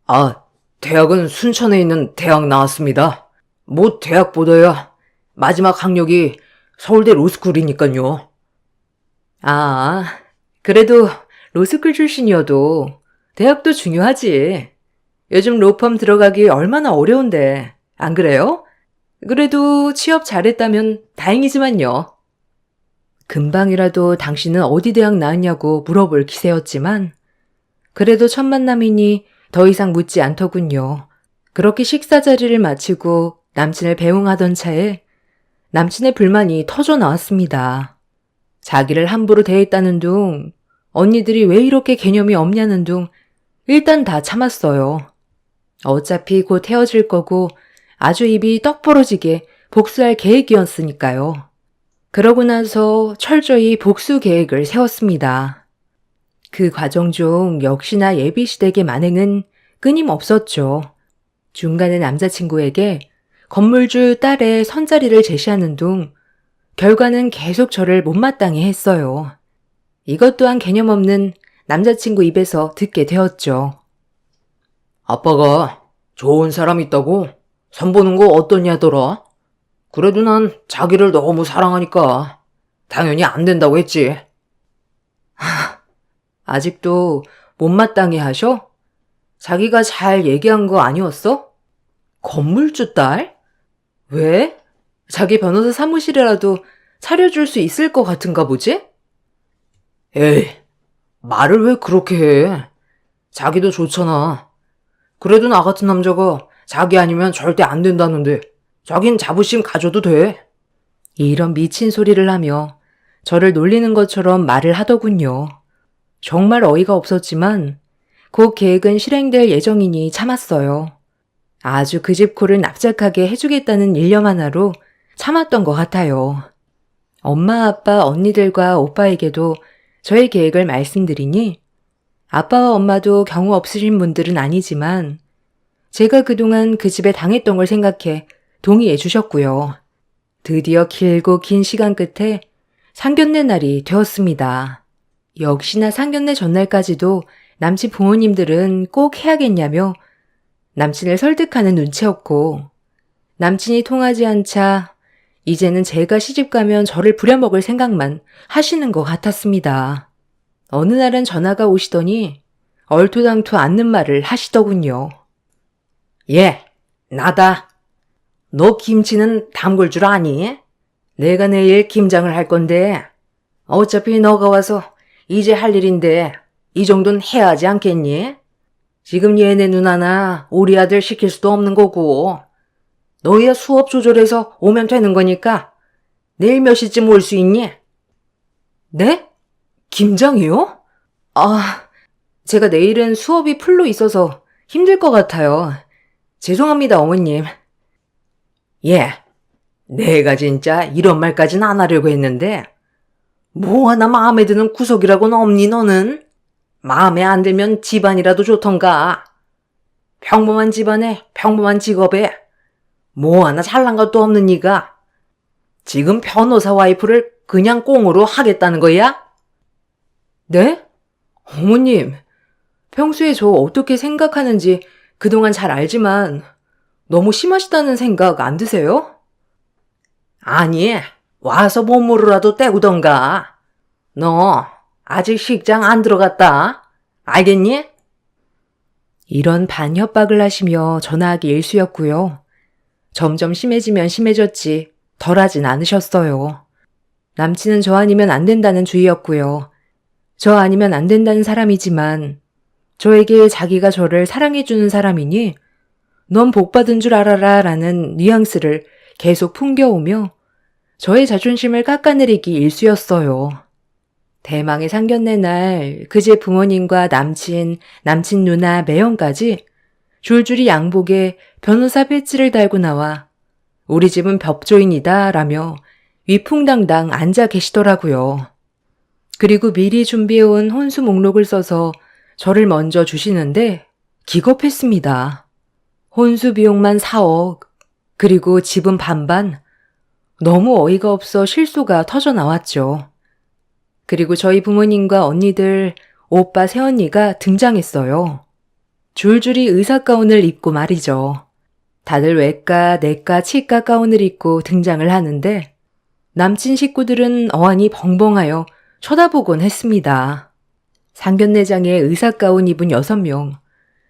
아, 대학은 순천에 있는 대학 나왔습니다. 뭐 대학보다야 마지막 학력이 서울대 로스쿨이니까요. 아, 그래도 로스쿨 출신이어도 대학도 중요하지. 요즘 로펌 들어가기 얼마나 어려운데, 안 그래요? 그래도 취업 잘했다면 다행이지만요. 금방이라도 당신은 어디 대학 나왔냐고 물어볼 기세였지만 그래도 첫 만남이니 더 이상 묻지 않더군요. 그렇게 식사 자리를 마치고 남친을 배웅하던 차에 남친의 불만이 터져 나왔습니다. 자기를 함부로 대했다는 둥 언니들이 왜 이렇게 개념이 없냐는 둥 일단 다 참았어요. 어차피 곧 헤어질 거고 아주 입이 떡 벌어지게 복수할 계획이었으니까요. 그러고 나서 철저히 복수 계획을 세웠습니다. 그 과정 중 역시나 예비시댁의 만행은 끊임없었죠. 중간에 남자친구에게 건물주 딸의 선자리를 제시하는 둥 결과는 계속 저를 못마땅해 했어요. 이것 또한 개념 없는 남자친구 입에서 듣게 되었죠. 아빠가 좋은 사람 있다고 선보는 거 어떠냐더라? 그래도 난 자기를 너무 사랑하니까 당연히 안 된다고 했지. 아직도 못마땅해 하셔? 자기가 잘 얘기한 거 아니었어? 건물주 딸? 왜? 자기 변호사 사무실이라도 차려줄 수 있을 것 같은가 보지? 에이, 말을 왜 그렇게 해? 자기도 좋잖아. 그래도 나 같은 남자가 자기 아니면 절대 안 된다는데 자긴 자부심 가져도 돼. 이런 미친 소리를 하며 저를 놀리는 것처럼 말을 하더군요. 정말 어이가 없었지만 곧 계획은 실행될 예정이니 참았어요. 아주 그 집 콜을 납작하게 해주겠다는 일념 하나로 참았던 것 같아요. 엄마, 아빠, 언니들과 오빠에게도 저의 계획을 말씀드리니 아빠와 엄마도 경우 없으신 분들은 아니지만 제가 그동안 그 집에 당했던 걸 생각해 동의해 주셨고요. 드디어 길고 긴 시간 끝에 상견례 날이 되었습니다. 역시나 상견례 전날까지도 남친 부모님들은 꼭 해야겠냐며 남친을 설득하는 눈치였고 남친이 통하지 않자 이제는 제가 시집가면 저를 부려먹을 생각만 하시는 것 같았습니다. 어느 날은 전화가 오시더니 얼토당토 않는 말을 하시더군요. 예, 나다. 너 김치는 담글 줄 아니? 내가 내일 김장을 할 건데 어차피 너가 와서 이제 할 일인데 이 정도는 해야 하지 않겠니? 지금 얘네 누나나 우리 아들 시킬 수도 없는 거고 너희야 수업 조절해서 오면 되는 거니까 내일 몇 시쯤 올 수 있니? 네? 김장이요? 아, 제가 내일은 수업이 풀로 있어서 힘들 것 같아요. 죄송합니다, 어머님. 예, 내가 진짜 이런 말까진 안 하려고 했는데 뭐 하나 마음에 드는 구석이라고는 없니 너는? 마음에 안 들면 집안이라도 좋던가. 평범한 집안에 평범한 직업에 뭐 하나 잘난 것도 없는 니가 지금 변호사 와이프를 그냥 꽁으로 하겠다는 거야? 네? 어머님, 평소에 저 어떻게 생각하는지 그동안 잘 알지만 너무 심하시다는 생각 안 드세요? 아니, 와서 몸으로라도 떼우던가. 너 아직 식장 안 들어갔다. 알겠니? 이런 반협박을 하시며 전화하기 일쑤였고요. 점점 심해지면 심해졌지 덜하진 않으셨어요. 남친은 저 아니면 안 된다는 주의였고요. 저 아니면 안 된다는 사람이지만 저에게 자기가 저를 사랑해주는 사람이니 넌 복받은 줄 알아라 라는 뉘앙스를 계속 풍겨오며 저의 자존심을 깎아내리기 일쑤였어요. 대망의 상견례 날 그제 부모님과 남친 누나 매형까지 줄줄이 양복에 변호사 배지를 달고 나와 우리 집은 법조인이다 라며 위풍당당 앉아 계시더라고요. 그리고 미리 준비해온 혼수 목록을 써서 저를 먼저 주시는데 기겁했습니다. 혼수 비용만 4억, 그리고 집은 반반. 너무 어이가 없어 실소가 터져 나왔죠. 그리고 저희 부모님과 언니들, 오빠 새언니가 등장했어요. 줄줄이 의사 가운을 입고 말이죠. 다들 외과, 내과, 치과 가운을 입고 등장을 하는데 남친 식구들은 어안이 벙벙하여 쳐다보곤 했습니다. 상견례장에 의사 가운 입은 6명,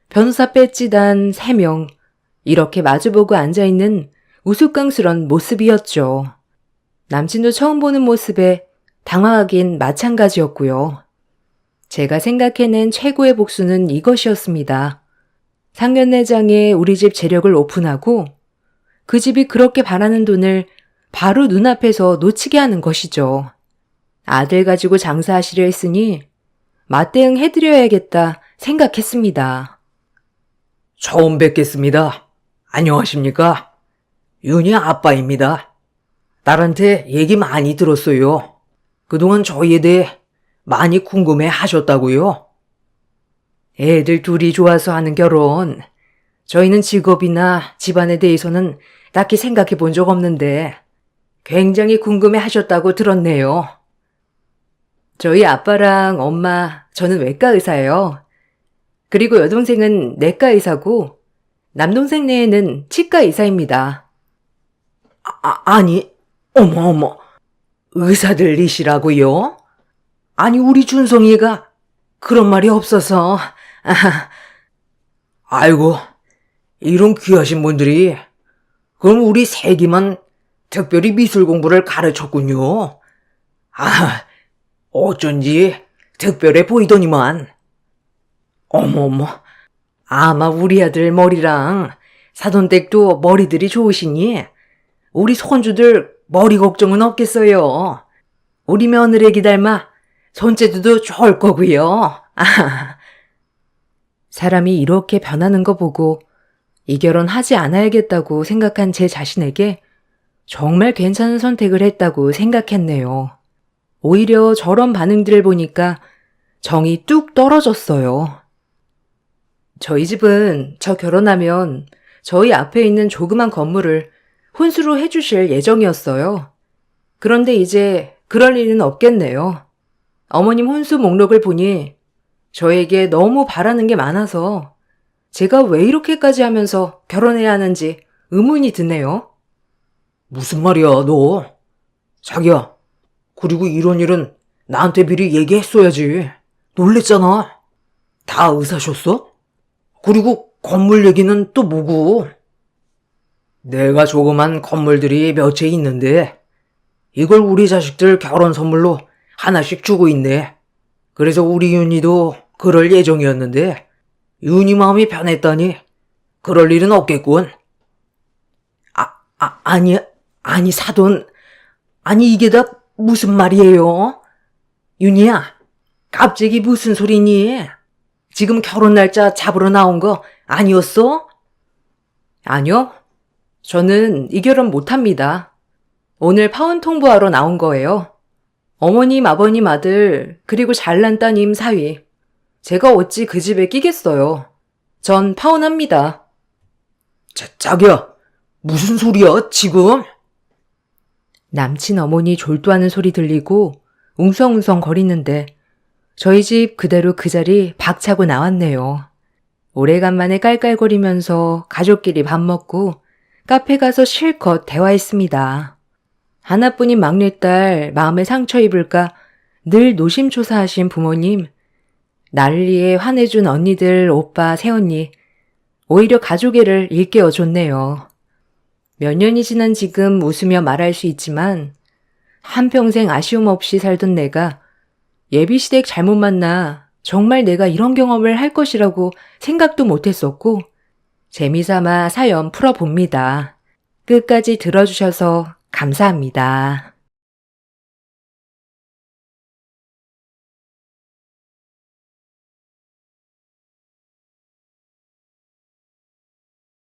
변호사 배지 단 3명, 이렇게 마주보고 앉아있는 우스꽝스런 모습이었죠. 남친도 처음 보는 모습에 당황하긴 마찬가지였고요. 제가 생각해낸 최고의 복수는 이것이었습니다. 상견례장에 우리 집 재력을 오픈하고 그 집이 그렇게 바라는 돈을 바로 눈앞에서 놓치게 하는 것이죠. 아들 가지고 장사하시려 했으니 맞대응 해드려야겠다 생각했습니다. 처음 뵙겠습니다. 안녕하십니까? 윤희 아빠입니다. 딸한테 얘기 많이 들었어요. 그동안 저희에 대해 많이 궁금해 하셨다고요. 애들 둘이 좋아서 하는 결혼. 저희는 직업이나 집안에 대해서는 딱히 생각해 본 적 없는데 굉장히 궁금해 하셨다고 들었네요. 저희 아빠랑 엄마, 저는 외과 의사예요. 그리고 여동생은 내과 의사고 남동생 내에는 치과 의사입니다. 아니, 어머. 의사들이시라고요? 아니, 우리 준성이가 그런 말이 없어서. 아이고, 이런 귀하신 분들이 그럼 우리 세기만 특별히 미술 공부를 가르쳤군요. 어쩐지 특별해 보이더니만. 어머머, 아마 우리 아들 머리랑 사돈댁도 머리들이 좋으시니 우리 손주들 머리 걱정은 없겠어요. 우리 며느리 닮아 손재주도 좋을 거고요. 사람이 이렇게 변하는 거 보고 이 결혼 하지 않아야겠다고 생각한 제 자신에게 정말 괜찮은 선택을 했다고 생각했네요. 오히려 저런 반응들을 보니까 정이 뚝 떨어졌어요. 저희 집은 저 결혼하면 저희 앞에 있는 조그만 건물을 혼수로 해주실 예정이었어요. 그런데 이제 그럴 일은 없겠네요. 어머님 혼수 목록을 보니 저에게 너무 바라는 게 많아서 제가 왜 이렇게까지 하면서 결혼해야 하는지 의문이 드네요. 무슨 말이야, 너? 자기야, 그리고 이런 일은 나한테 미리 얘기했어야지. 놀랬잖아. 다 의사셨어? 그리고 건물 얘기는 또 뭐고? 내가 조그만 건물들이 몇 채 있는데 이걸 우리 자식들 결혼 선물로 하나씩 주고 있네. 그래서 우리 윤희도 그럴 예정이었는데 윤희 마음이 변했다니 그럴 일은 없겠군. 아니 사돈. 아니 이게 다 무슨 말이에요? 윤희야, 갑자기 무슨 소리니? 지금 결혼 날짜 잡으러 나온 거 아니었어? 아니요. 저는 이 결혼 못합니다. 오늘 파혼 통보하러 나온 거예요. 어머님, 아버님 아들, 그리고 잘난 따님 사위. 제가 어찌 그 집에 끼겠어요. 전 파혼합니다. 자기야, 무슨 소리야 지금? 남친 어머니 졸도하는 소리 들리고 웅성웅성 거리는데 저희 집 그대로 그 자리 박차고 나왔네요. 오래간만에 깔깔거리면서 가족끼리 밥 먹고 카페 가서 실컷 대화했습니다. 하나뿐인 막내딸 마음에 상처 입을까 늘 노심초사하신 부모님, 난리에 화내준 언니들, 오빠, 새언니, 오히려 가족애를 일깨워줬네요. 몇 년이 지난 지금 웃으며 말할 수 있지만 한평생 아쉬움 없이 살던 내가 예비시댁 잘못 만나 정말 내가 이런 경험을 할 것이라고 생각도 못했었고 재미삼아 사연 풀어봅니다. 끝까지 들어주셔서 감사합니다.